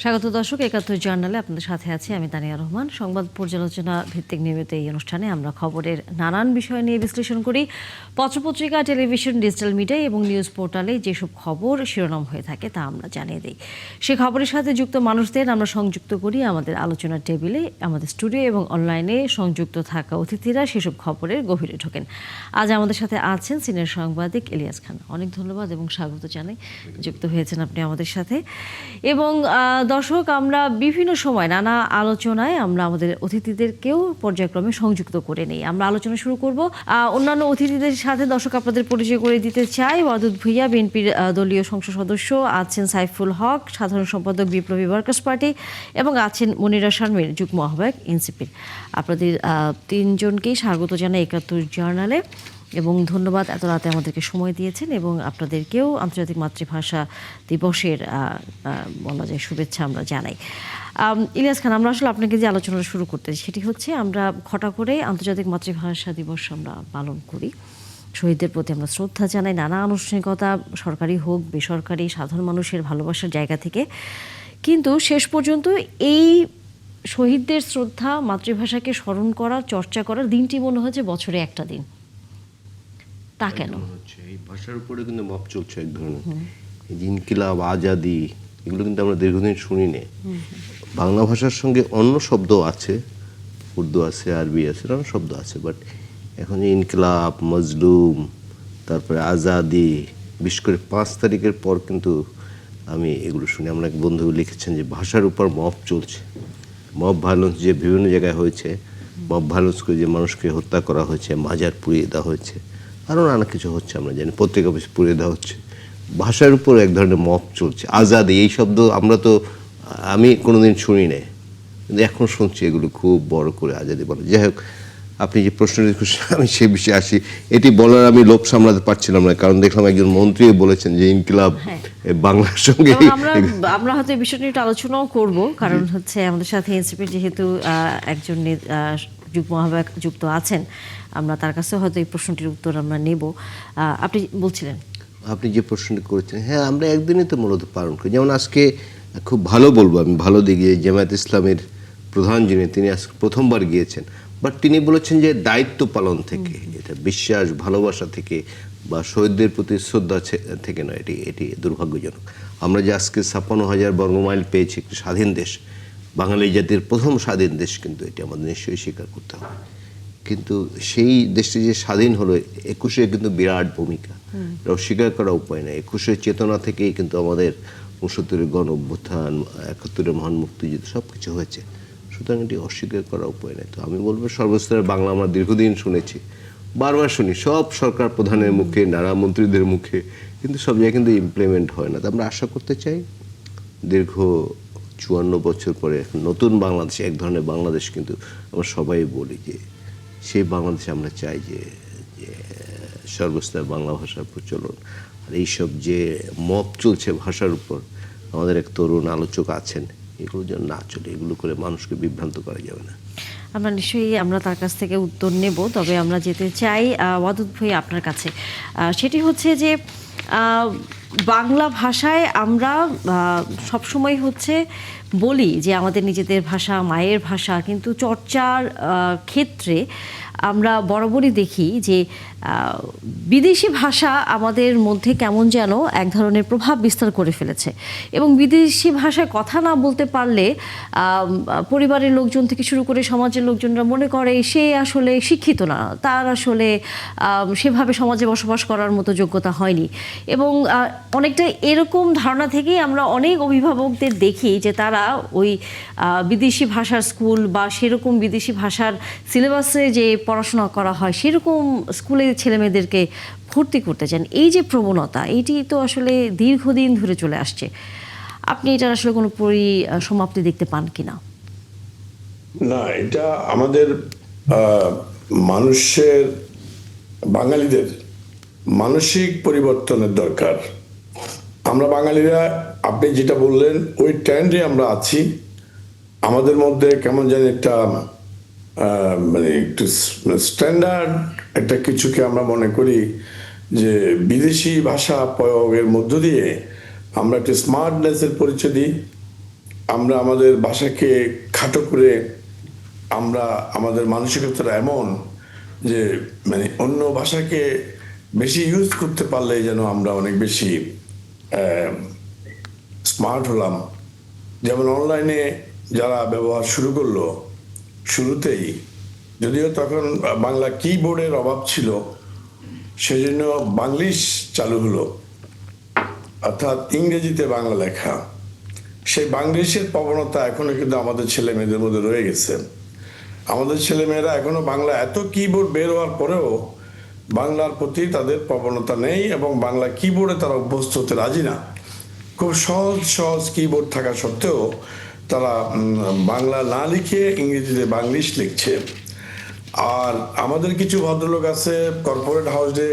স্বাগত দর্শক, ৭১ জার্নালে আপনাদের সাথে আছি আমি তানিয়া রহমান। সংবাদ পর্যালোচনা ভিত্তিক নিয়মিত এই অনুষ্ঠানে আমরা খবরের নানান বিষয় নিয়ে বিশ্লেষণ করি। পত্রপত্রিকা, টেলিভিশন, ডিজিটাল মিডিয়া এবং নিউজ পোর্টালে যেসব খবর শিরোনাম হয়ে থাকে তা আমরা জানিয়ে দিই। সে খবরের সাথে যুক্ত মানুষদের আমরা সংযুক্ত করি আমাদের আলোচনার টেবিলে। আমাদের স্টুডিও এবং অনলাইনে সংযুক্ত থাকা অতিথিরা সেসব খবরের গভীরে ঢোকেন। আজ আমাদের সাথে আছেন সিনিয়র সাংবাদিক ইলিয়াস খান। অনেক ধন্যবাদ এবং স্বাগত জানাই, যুক্ত হয়েছেন আপনি আমাদের সাথে। এবং দর্শক, আমরা বিভিন্ন সময় নানা আলোচনায় আমরা আমাদের অতিথিদেরকেও পর্যায়ক্রমে সংযুক্ত করে নেই। আমরা আলোচনা শুরু করব অন্যান্য অতিথিদের সাথে। দর্শক, আপনাদের পরিচয় করে দিতে চাই। ওয়াদুদ ভূঁইয়া, বিএনপির দলীয় সংসদ সদস্য, আছেন সাইফুল হক, সাধারণ সম্পাদক বিপ্লবী ওয়ার্কার্স পার্টি, এবং আছেন মনিরা শারমিন, যুগ্ম আহ্বায়ক এনসিপির। আপনাদের তিনজনকেই স্বাগত জানাই ৭১ জার্নালে এবং ধন্যবাদ এত রাতে আমাদেরকে সময় দিয়েছেন। এবং আপনাদেরকেও আন্তর্জাতিক মাতৃভাষা দিবসের বলা যায় শুভেচ্ছা আমরা জানাই। ইলিয়াস খান, আমরা আসলে আপনাকে যে আলোচনা শুরু করতে সেটি হচ্ছে, আমরা ঘটা করে আন্তর্জাতিক মাতৃভাষা দিবস আমরা পালন করি। শহীদদের প্রতি আমরা শ্রদ্ধা জানাই, নানা আনুষ্ঠানিকতা, সরকারি হোক বেসরকারি, সাধারণ মানুষের ভালোবাসার জায়গা থেকে। কিন্তু শেষ পর্যন্ত এই শহীদদের শ্রদ্ধা, মাতৃভাষাকে স্মরণ করা, চর্চা করার দিনটি মনে হয়েছে বছরে একটা দিন। তা কেন? এই ভাষার উপরে কিন্তু মপ চলছে এক ধরনের। ইনকিলাব, আজাদি, এগুলো কিন্তু আমরা দীর্ঘদিন শুনি নে। বাংলা ভাষার সঙ্গে অন্য শব্দ আছে, উর্দু আছে, আরবি আছে, অন্য শব্দ আছে, বাট এখন ইনকিলাব, মজলুম, তারপরে আজাদি, বিশেষ করে ৫ তারিখের পর কিন্তু আমি এগুলো শুনি। আমরা এক বন্ধু লিখেছেন যে ভাষার উপর মপ চলছে। মব ভায়োলেন্স যে বিভিন্ন জায়গায় হয়েছে, মব ভায়োলেন্স করে যে মানুষকে হত্যা করা হয়েছে, মাজার পুড়িয়ে দেওয়া হয়েছে, আরও নানা কিছু হচ্ছে, আমরা জানি, পত্রিকা অফিস পুড়িয়ে দেওয়া হচ্ছে। ভাষার উপর এক ধরনের মপ চলছে। আজাদি, এই শব্দ আমি কোনোদিন শুনি নাই, কিন্তু এখন শুনছি এগুলো খুব বড় করে আজাদি বলে। যাই হোক, আপনি যে প্রশ্নটি করছেন আমি সে বিষয়ে আসি। এটি বলার আমি লোভ সামলাতে পারছিলাম না, কারণ দেখলাম একজন মন্ত্রী বলেছেন যে ইনকিলাব বাংলার সঙ্গে। আমরা হয়তো এই বিষয়টি একটু আলোচনাও করব, কারণ হচ্ছে আমাদের সাথে এনসিপির যেহেতু একজন যুগ্ম আহ্বায়ক যুক্ত আছেন, আমরা তার কাছেও হয়তো এই প্রশ্নটির উত্তর আমরা নেব। আপনি বলছিলেন, আপনি যে প্রশ্নটি করেছেন, হ্যাঁ, আমরা একদিনই তো মূলত পালন করি। যেমন আজকে খুব ভালো বলবো আমি, ভালো দিকে জামায়াত ইসলামের প্রধান যিনি, তিনি আজকে প্রথমবার গিয়েছেন, বাট তিনি বলেছেন যে দায়িত্ব পালন থেকে, এটা বিশ্বাস ভালোবাসা থেকে বা শহীদদের প্রতি শ্রদ্ধা থেকে নয়। এটি দুর্ভাগ্যজনক। আমরা যে আজকে ৫৬,০০০ বর্গমাইল পেয়েছি একটি স্বাধীন দেশ, বাঙালি জাতির প্রথম স্বাধীন দেশ, কিন্তু এটি আমাদের নিশ্চয়ই স্বীকার করতে হবে। কিন্তু সেই দেশটি যে স্বাধীন হলো, ২১-এ কিন্তু বিরাট ভূমিকা, এটা অস্বীকার করার উপায় নেই। ২১-এর চেতনা থেকেই কিন্তু আমাদের ৬৯-এর গণ অভ্যুত্থান, ৭১-এর মহান মুক্তিযুদ্ধ সব কিছু হয়েছে। সুতরাং এটি অস্বীকার করার উপায় নেই। তো আমি বলবো, সর্বস্তরের বাংলা আমরা দীর্ঘদিন শুনেছি, বারবার শুনি, সব সরকার প্রধানের মুখে, নানা মন্ত্রীদের মুখে, কিন্তু সব জায়গায় কিন্তু ইমপ্লিমেন্ট হয় না। তো আমরা আশা করতে চাই দীর্ঘ ৫৪ বছর পরে নতুন বাংলাদেশ, এক ধরনের বাংলাদেশ কিন্তু আমরা সবাই বলি যে সেই বাংলাদেশে আমরা চাই যে সর্বস্তরে বাংলা ভাষার প্রচলন। আর এইসব যে মপ চলছে ভাষার উপর, আমাদের এক তরুণ আলোচক আছেন, এগুলো যেন না চলে, এগুলো করে মানুষকে বিভ্রান্ত করা যাবে না। আমরা নিশ্চয়ই আমরা তার কাছ থেকে উত্তর নেব। তবে আমরা যেতে চাই ওয়াদুদ ভূঁইয়া আপনার কাছে। সেটি হচ্ছে যে বাংলা ভাষায় আমরা সবসময় হচ্ছে বলি যে আমাদের নিজেদের ভাষা, মায়ের ভাষা, কিন্তু চর্চার ক্ষেত্রে আমরা বরাবরই দেখি যে বিদেশি ভাষা আমাদের মধ্যে কেমন যেন এক ধরনের প্রভাব বিস্তার করে ফেলেছে। এবং বিদেশি ভাষায় কথা না বলতে পারলে পরিবারের লোকজন থেকে শুরু করে সমাজের লোকজনরা মনে করে সে আসলে শিক্ষিত না, তার আসলে সেভাবে সমাজে বসবাস করার মতো যোগ্যতা হয়নি। এবং অনেকটা এরকম ধারণা থেকেই আমরা অনেক অভিভাবকদের দেখি যে তারা ওই বিদেশি ভাষার স্কুল বা সেরকম বিদেশি ভাষার সিলেবাসে যে পড়াশোনা করা হয় সেরকম স্কুলে ছেলেমেয়েদেরকে ভর্তি করতে চান। এই যে প্রবণতা, এইটি তো আসলে দীর্ঘদিন ধরে চলে আসছে। আপনি এটার আসলে কোনো সমাপ্তি দেখতে পান কিনা? না, এটা আমাদের মানুষের, বাঙালিদের মানসিক পরিবর্তনের দরকার। আমরা বাঙালিরা, আপনি যেটা বললেন, ওই ট্রেন্ডে আমরা আছি। আমাদের মধ্যে কেমন জানি একটা মানে একটু স্ট্যান্ডার্ড একটা কিছুকে আমরা মনে করি যে বিদেশি ভাষা প্রয়োগের মধ্য দিয়ে আমরা একটু স্মার্টনেসের পরিচয় দিই। আমরা আমাদের ভাষাকে খাটো করে আমরা আমাদের মানসিকতাটা এমন যে মানে অন্য ভাষাকে বেশি ইউজ করতে পারলে যেন আমরা অনেক বেশি স্মার্ট হলাম। যেমন অনলাইনে যারা ব্যবহার শুরু করলো শুরুতেই, যদিও তখন বাংলা কিবোর্ডের অভাব ছিল, সেজন্য বাংলিশ চালু হলো, অর্থাৎ ইংরেজিতে বাংলা লেখা। সেই বাংলিশের প্রবণতা এখনো কিন্তু আমাদের ছেলে মেয়েদের মধ্যে রয়ে গেছে। আমাদের ছেলেমেয়েরা এখনো বাংলা এত কিবোর্ড বের হওয়ার পরেও বাংলার প্রতি তাদের প্রবণতা নেই এবং বাংলা কিবোর্ডে তারা অভ্যস্ত হতে রাজি না। খুব সহজ সহজ কিবোর্ড থাকা সত্ত্বেও তারা বাংলা না লিখে ইংরেজিতে বাংলিশ লিখছে। আর আমাদের কিছু ভদ্রলোক আছে কর্পোরেট হাউসে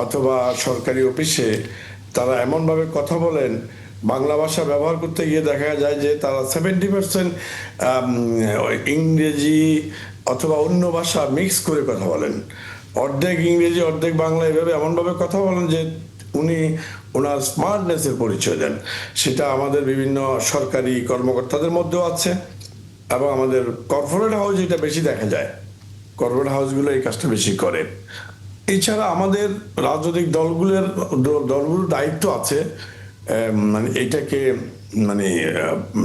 অথবা সরকারি অফিসে, তারা এমনভাবে কথা বলেন, বাংলা ভাষা ব্যবহার করতে গিয়ে দেখা যায় যে তারা 70% ইংরেজি অথবা অন্য ভাষা মিক্স করে কথা বলেন। অর্ধেক ইংরেজি অর্ধেক বাংলা, এভাবে এমনভাবে কথা বলেন যে উনি ওনার স্মার্টনেসের পরিচয় দেন। সেটা আমাদের বিভিন্ন সরকারি কর্মকর্তাদের মধ্যেও আছে এবং আমাদের কর্পোরেট হাউস এটা বেশি দেখা যায়। কর্পোরেট হাউসগুলো এই কাজটা বেশি করে। এছাড়া আমাদের রাজনৈতিক দলগুলোর দায়িত্ব আছে মানে এটাকে মানে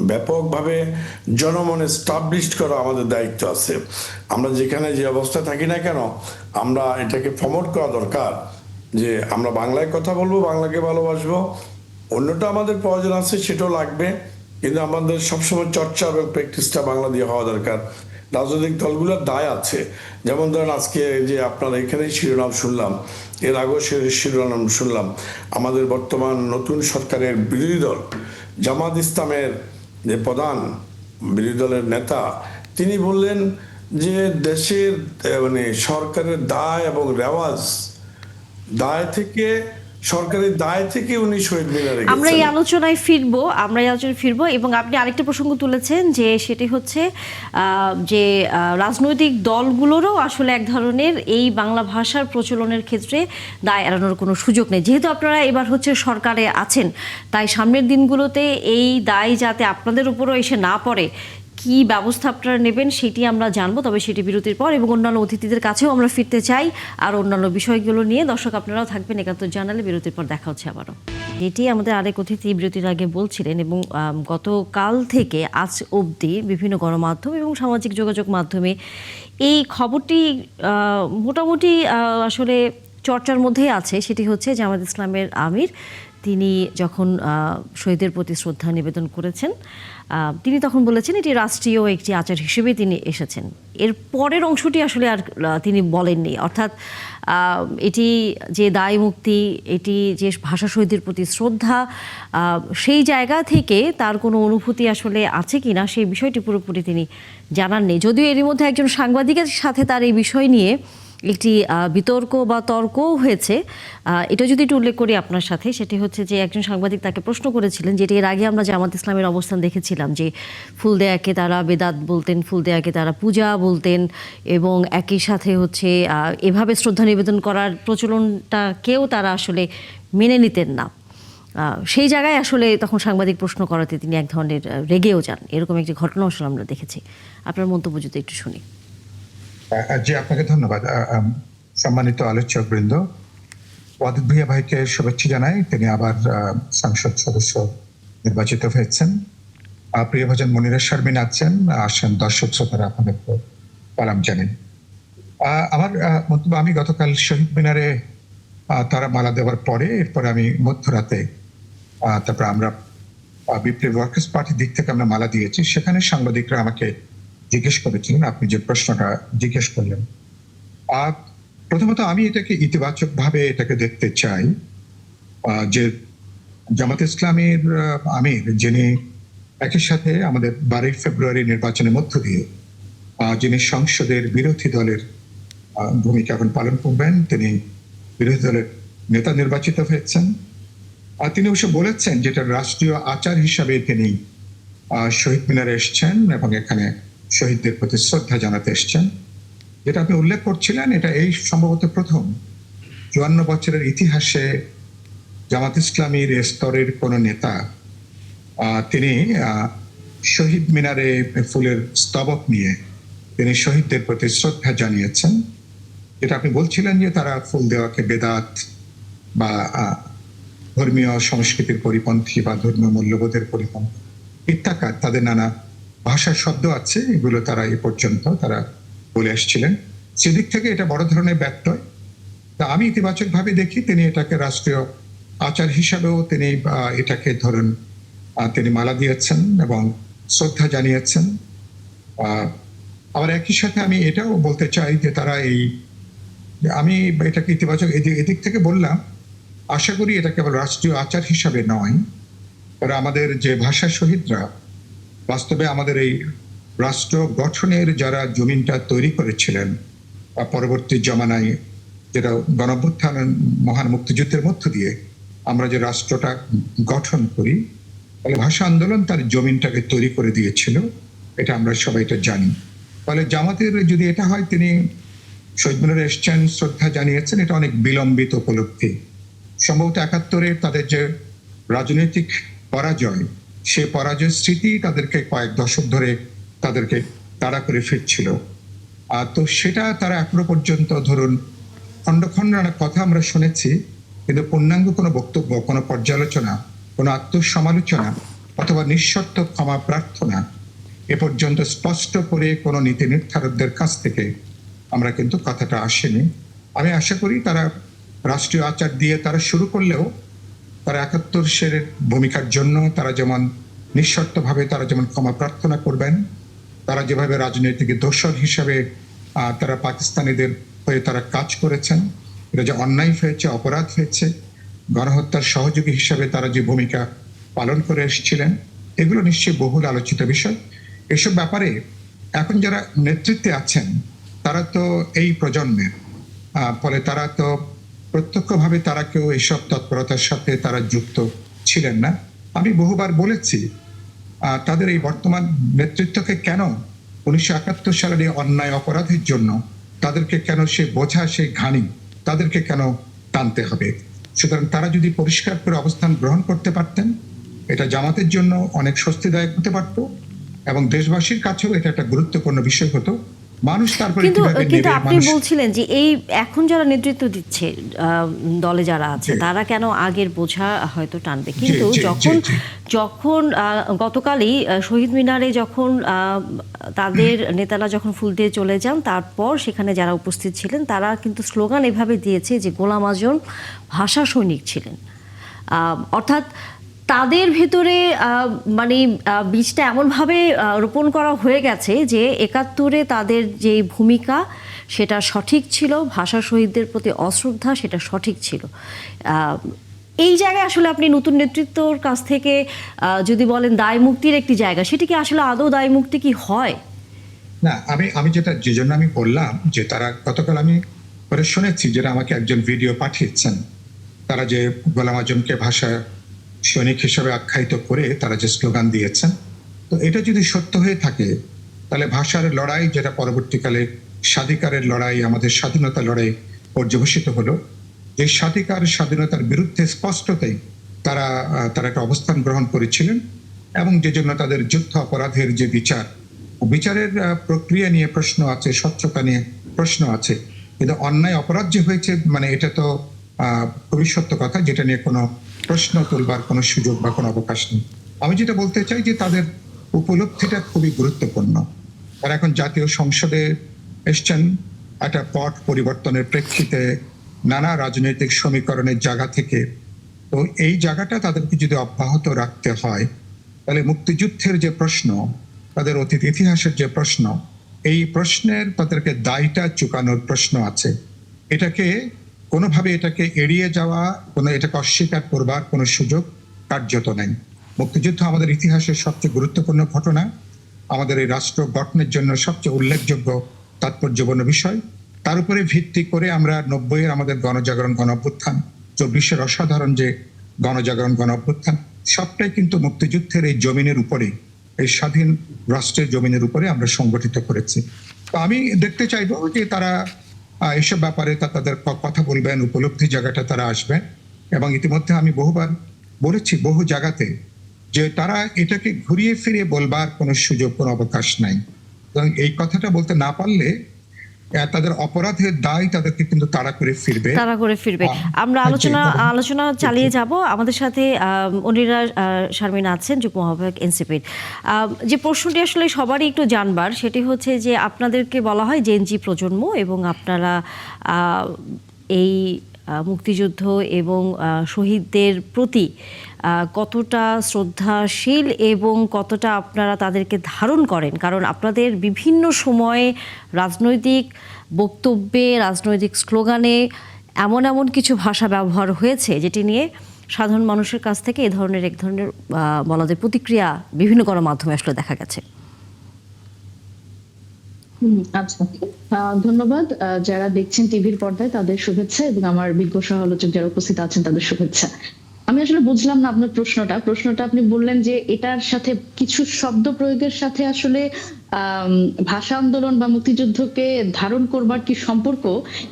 ব্যাপকভাবে জনমনে স্টাবলিশ করা আমাদের দায়িত্ব আছে। আমরা যেখানে যে অবস্থায় থাকি না কেন, আমরা এটাকে প্রমোট করা দরকার যে আমরা বাংলায় কথা বলবো, বাংলাকে ভালোবাসবো। অন্যটা আমাদের প্রয়োজন আছে, সেটাও লাগবে, কিন্তু আমাদের সবসময় চর্চা এবং প্র্যাকটিসটা বাংলা দিয়ে হওয়া দরকার। রাজনৈতিক দলগুলোর দায় আছে। যেমন ধরেন আজকে যে আপনারা এখানেই শিরোনাম শুনলাম, এর আগেও শিরোনাম শুনলাম, আমাদের বর্তমান নতুন সরকারের বিরোধী দল জামাত ইসলামের যে প্রধান বিরোধী দলের নেতা, তিনি বললেন যে দেশের মানে সরকারের দায় এবং রেওয়াজ দায় থেকে, সরকারের দায় থেকে উনি শহীদ মিনারে আমরা এই গেছেন। আলোচনায় ফিরবো এবং আপনি আরেকটা প্রসঙ্গ তুলেছেন যে সেটি হচ্ছে যে রাজনৈতিক দলগুলোরও আসলে এক ধরনের এই বাংলা ভাষার প্রচলনের ক্ষেত্রে দায় এড়ানোর কোনো সুযোগ নেই। যেহেতু আপনারা এবার হচ্ছে সরকারে আছেন, তাই সামনের দিনগুলোতে এই দায় যাতে আপনাদের উপরও এসে না পড়ে, কি ব্যবস্থা আপনারা নেবেন সেটি আমরা জানবো, তবে সেটি বিরতির পর। এবং অন্যান্য অতিথিদের কাছেও আমরা ফিরতে চাই আর অন্যান্য বিষয়গুলো নিয়ে। দর্শক আপনারাও থাকবেন একাত্তর জানালে। বিরতির পর দেখা হচ্ছে আবারও। এটি আমাদের আরেক অতিথি বিরতির আগে বলছিলেন, এবং গতকাল থেকে আজ অবধি বিভিন্ন গণমাধ্যম এবং সামাজিক যোগাযোগ মাধ্যমে এই খবরটি মোটামুটি আসলে চর্চার মধ্যেই আছে। সেটি হচ্ছে জামাত ইসলামের আমির, তিনি যখন শহীদের প্রতি শ্রদ্ধা নিবেদন করেছেন, তিনি তখন বলেছেন এটি রাষ্ট্রীয় একটি আচার হিসেবে তিনি এসেছেন। এর পরের অংশটি আসলে আর তিনি বলেননি, অর্থাৎ এটি যে দায় মুক্তি, এটি যে ভাষা শহীদের প্রতি শ্রদ্ধা, সেই জায়গা থেকে তার কোনো অনুভূতি আসলে আছে কি না সেই বিষয়টি পুরোপুরি তিনি জানাননি। যদিও এরই মধ্যে একজন সাংবাদিকের সাথে তার এই বিষয় নিয়ে একটি বিতর্ক বা তর্কও হয়েছে। এটা যদি একটু উল্লেখ করি আপনার সাথে, সেটি হচ্ছে যে একজন সাংবাদিক তাকে প্রশ্ন করেছিলেন, যেটি এর আগে আমরা জামাত ইসলামের অবস্থান দেখেছিলাম, যে ফুল দেয়াকে তারা বেদাত বলতেন, ফুল দেয়াকে তারা পূজা বলতেন, এবং একই সাথে হচ্ছে এভাবে শ্রদ্ধা নিবেদন করার প্রচলনটাকেও তারা আসলে মেনে নিতেন না। সেই জায়গায় আসলে তখন সাংবাদিক প্রশ্ন করাতে তিনি এক ধরনের রেগেও যান। এরকম একটি ঘটনা আসলে আমরা দেখেছি। আপনার মন্তব্য যদি একটু শুনি। জি, আপনাকে ধন্যবাদ। সম্মানিত আলোচক বৃন্দ, ওয়াদুদ ভুঁইয়া ভাইকে শুভেচ্ছা জানাই, তিনি আবার সংসদ সদস্য নির্বাচিত হয়েছেন। প্রিয়ভাজন মনিরা শারমিন আছেন, আসেন দর্শক শ্রোতারা, আপনাদের সালাম জানেন। আমার মন্তব্য, আমি গতকাল শহীদ মিনারে তারা মালা দেওয়ার পরে, এরপরে আমি মধ্যরাতে তারপর আমরা বিপ্লবী ওয়ার্কার্স পার্টির দিক থেকে আমরা মালা দিয়েছি। সেখানে সাংবাদিকরা আমাকে জিজ্ঞেস করেছিলেন আপনি যে প্রশ্নটা জিজ্ঞেস করলেন। প্রথমত আমি এটাকে ইতিবাচক ভাবে এটাকে দেখতে চাই যে জামাত ইসলামের আমির, যিনি একই সাথে আমাদের 12 ফেব্রুয়ারি নির্বাচনের মধ্য দিয়ে যিনি সংসদের বিরোধী দলের ভূমিকা এখন পালন করবেন, তিনি বিরোধী দলের নেতা নির্বাচিত হয়েছেন। তিনি অবশ্য বলেছেন যেটা রাষ্ট্রীয় আচার হিসাবে তিনি শহীদ মিনারে এসছেন এবং এখানে শহীদদের প্রতি শ্রদ্ধা জানাতে এসছেন। যেটা আপনি উল্লেখ করছিলেন, এটা এই সম্ভবত প্রথম 54 বছরের ইতিহাসে জামাত ইসলামীর স্তরের কোন নেতা তিনি শহীদ মিনারে ফুলের স্তবক নিয়ে তিনি শহীদদের প্রতি শ্রদ্ধা জানিয়েছেন। যেটা আপনি বলছিলেন যে তারা ফুল দেওয়াকে বেদাত বা ধর্মীয় সংস্কৃতির পরিপন্থী বা ধর্মীয় মূল্যবোধের পরিপন্থী ইত্যাকার তাদের নানা ভাষার শব্দ আছে, এগুলো তারা এ পর্যন্ত তারা বলে আসছিলেন। সেদিক থেকে এটা বড় ধরনের ব্যত্যয়। তা আমি ইতিবাচক ভাবে দেখি, তিনি এটাকে রাষ্ট্রীয় আচার হিসাবেও তিনি এটাকে ধরুন তিনি মালা দিয়েছেন এবং শ্রদ্ধা জানিয়েছেন। আবার একই সাথে আমি এটাও বলতে চাই যে তারা আমি এটাকে ইতিবাচক এদিক থেকে বললাম, আশা করি এটা কেবল রাষ্ট্রীয় আচার হিসাবে নয়, তারা আমাদের যে ভাষা শহীদরা বাস্তবে আমাদের এই রাষ্ট্র গঠনের যারা জমিনটা তৈরি করেছিলেন পরবর্তী জমানায়, যেটা গণঅভ্যুত্থান মহান মুক্তিযুদ্ধের মধ্য দিয়ে আমরা যে রাষ্ট্রটা গঠন করি, ফলে ভাষা আন্দোলন তার জমিনটাকে তৈরি করে দিয়েছিল, এটা আমরা সবাই এটা জানি। ফলে জামাতের যদি এটা হয় তিনি শহীদ মিনারে এসছেন, শ্রদ্ধা জানিয়েছেন, এটা অনেক বিলম্বিত উপলব্ধি। সম্ভবত ৭১ তাদের যে রাজনৈতিক পরাজয়, সে পরাজয়ের স্মৃতি তাদেরকে কয়েক দশক ধরে তাদেরকে তাড়া করে ফিরছিল। তো সেটা তারা এখনো পর্যন্ত ধরুন খণ্ড খণ্ড নানা কথা আমরা শুনেছি, কিন্তু পূর্ণাঙ্গ কোনো বক্তব্য, কোনো পর্যালোচনা, কোনো আত্মসমালোচনা অথবা নিঃশর্ত ক্ষমা প্রার্থনা এ পর্যন্ত স্পষ্ট করে কোনো নীতি নির্ধারকদের কাছ থেকে আমরা কিন্তু কথাটা আসেনি। আমি আশা করি তারা রাষ্ট্রীয় আচার দিয়ে তারা শুরু করলেও তারা ৭১ সালের ভূমিকার জন্য তারা যেমন নিঃশর্তভাবে তারা যেমন ক্ষমা প্রার্থনা করবেন, তারা যেভাবে রাজনৈতিক দোসর হিসাবে তারা পাকিস্তানিদের হয়ে তারা কাজ করেছেন, এটা যে অন্যায় হয়েছে, অপরাধ হয়েছে, গণহত্যার সহযোগী হিসাবে তারা যে ভূমিকা পালন করে এসেছিলেন, এগুলো নিশ্চয়ই বহুল আলোচিত বিষয়। এসব ব্যাপারে এখন যারা নেতৃত্বে আছেন তারা তো এই প্রজন্মের, ফলে তারা তো প্রত্যক্ষভাবে তারা কেউ এইসব তৎপরতার সাথে তারা যুক্ত ছিলেন না। আমি বহুবার বলেছি তাদের এই বর্তমান নেতৃত্বকে কেন ১৯৭১ সালের এই অন্যায় অপরাধের জন্য তাদেরকে কেন সে বোঝা, সেই ঘানি তাদেরকে কেন টানতে হবে? সুতরাং তারা যদি পরিষ্কার করে অবস্থান গ্রহণ করতে পারতেন, এটা জামাতের জন্য অনেক স্বস্তিদায়ক হতে পারত এবং দেশবাসীর কাছেও এটা একটা গুরুত্বপূর্ণ বিষয় হতো। মানুষ তারপরে কিন্তু আপনি বলছিলেন যে এই এখন যারা নেতৃত্ব দিচ্ছে দলে যারা আছে তারা কেন আগের বোঝা হয়তো টানবে, কিন্তু যখন গতকালই শহীদ মিনারে যখন তাদের নেতারা যখন ফুল দিয়ে চলে যান, তারপর সেখানে যারা উপস্থিত ছিলেন তারা কিন্তু স্লোগান এভাবে দিয়েছে যে গোলাম আজম ভাষা সৈনিক ছিলেন। অর্থাৎ তাদের ভেতরে মানে বীজটা এমনভাবে রোপণ করা হয়ে গেছে যে ৭১ তাদের যে ভূমিকা সেটা সঠিক ছিল, ভাষা শহীদদের প্রতি অশ্রদ্ধা সেটা সঠিক ছিল। এই জায়গায় আসলে আপনি নতুন নেতৃত্বর কাছ থেকে যদি বলেন দায় মুক্তির একটি জায়গা, সেটি কি আসলে আদৌ দায় মুক্তি কি হয়? না, আমি যেটা যে জন্য আমি বললাম যে তারা গতকাল আমি পরে শুনেছি, যেটা আমাকে একজন ভিডিও পাঠিয়েছেন, তারা যে গোলাম আজমকে ভাষা সৈনিক হিসেবে আখ্যায়িত করে তারা যে স্লোগান দিয়েছেন, তো এটা যদি সত্য হয়ে থাকে তাহলে ভাষার লড়াই, যেটা পরবর্তীকালে স্বাধিকারের লড়াই, আমাদের স্বাধীনতা লড়াই পর্যবসিত হলো, এই স্বাধীনতার বিরুদ্ধে স্পষ্টতই তারা একটা অবস্থান গ্রহণ করেছিলেন এবং যে জন্য তাদের যুদ্ধ অপরাধের যে বিচারের প্রক্রিয়া নিয়ে প্রশ্ন আছে, স্বচ্ছতা নিয়ে প্রশ্ন আছে, কিন্তু অন্যায় অপরাধ যে হয়েছে মানে এটা তো খুবই সত্য কথা, যেটা নিয়ে কোনো প্রশ্ন তুলবার কোনো সুযোগ বা কোনো অবকাশ নেই। আমি যেটা বলতে চাই যে তাদের উপলব্ধিটা খুবই গুরুত্বপূর্ণ। তারা এখন জাতীয় সংসদে এসছেন একটা পট পরিবর্তনের প্রেক্ষিতে, নানা রাজনৈতিক সমীকরণের জায়গা থেকে। তো এই জায়গাটা তাদেরকে যদি অব্যাহত রাখতে হয়, তাহলে মুক্তিযুদ্ধের যে প্রশ্ন, তাদের অতীত ইতিহাসের যে প্রশ্ন, এই প্রশ্নের তাদেরকে দায়টা চুকানোর প্রশ্ন আছে। এটাকে কোনোভাবে এটাকে এড়িয়ে যাওয়া, এটাকে অস্বীকার করবার কোনো সুযোগ কার্যত নেই। মুক্তিযুদ্ধ আমাদের ইতিহাসের সবচেয়ে গুরুত্বপূর্ণ ঘটনা, আমাদের এই রাষ্ট্র গঠনের জন্য সবচেয়ে উল্লেখযোগ্য তাৎপর্যপূর্ণ বিষয়। তার উপরে ভিত্তি করে আমরা ৯০-এর আমাদের গণজাগরণ গণ অভ্যুত্থান, ২৪-এর অসাধারণ যে গণজাগরণ গণ অভ্যুত্থান, সবটাই কিন্তু মুক্তিযুদ্ধের এই জমিনের উপরে, এই স্বাধীন রাষ্ট্রের জমিনের উপরে আমরা সংগঠিত করেছি। তো আমি দেখতে চাইবো যে তারা এইসব ব্যাপারে তাদের কথা বলবেন, উপলব্ধি জায়গাটা তারা আসবেন। এবং ইতিমধ্যে আমি বহুবার বলেছি, বহু জায়গাতে যে তারা এটাকে ঘুরিয়ে ফিরিয়ে বলবার কোনো সুযোগ, কোনো অবকাশ নাই। এবং এই কথাটা বলতে না পারলে তাদের অপরাধের দায় তাদেরকে কিন্তু তাড়া করে ফিরবে। আমরা জি, বলুন। আলোচনা চালিয়ে যাব। আমাদের সাথে অনিরা শারমিন আছেন, যুগ্ম আহ্বায়ক এনসিপির। যে প্রশ্নটি আসলে সবারই একটু জানবার, সেটি হচ্ছে যে আপনাদেরকে বলা হয় জেনজি প্রজন্ম, এবং আপনারা এই মুক্তিযুদ্ধ এবং শহীদদের প্রতি কতটা শ্রদ্ধাশীল এবং কতটা আপনারা তাদেরকে ধারণ করেন, কারণ আপনাদের বিভিন্ন সময়ে রাজনৈতিক বক্তব্যে, রাজনৈতিক স্লোগানে এমন কিছু ভাষা ব্যবহার হয়েছে যেটি নিয়ে সাধারণ মানুষের কাছ থেকে এক ধরনের বলা যায় প্রতিক্রিয়া বিভিন্ন গণমাধ্যমে আসলে দেখা গেছে। আচ্ছা, ধন্যবাদ। যারা দেখছেন টিভির পর্দায় তাদের শুভেচ্ছা, এবং আমার বিজ্ঞ সহ-আলোচক যারা উপস্থিত আছেন তাদের শুভেচ্ছা। আমি আসলে বুঝলাম না আপনার প্রশ্নটা আপনি বললেন যে এটার সাথে কিছু শব্দ প্রয়োগের সাথে আসলে ভাষা আন্দোলন বা মুক্তিযুদ্ধকে ধারণ করবার কি সম্পর্ক,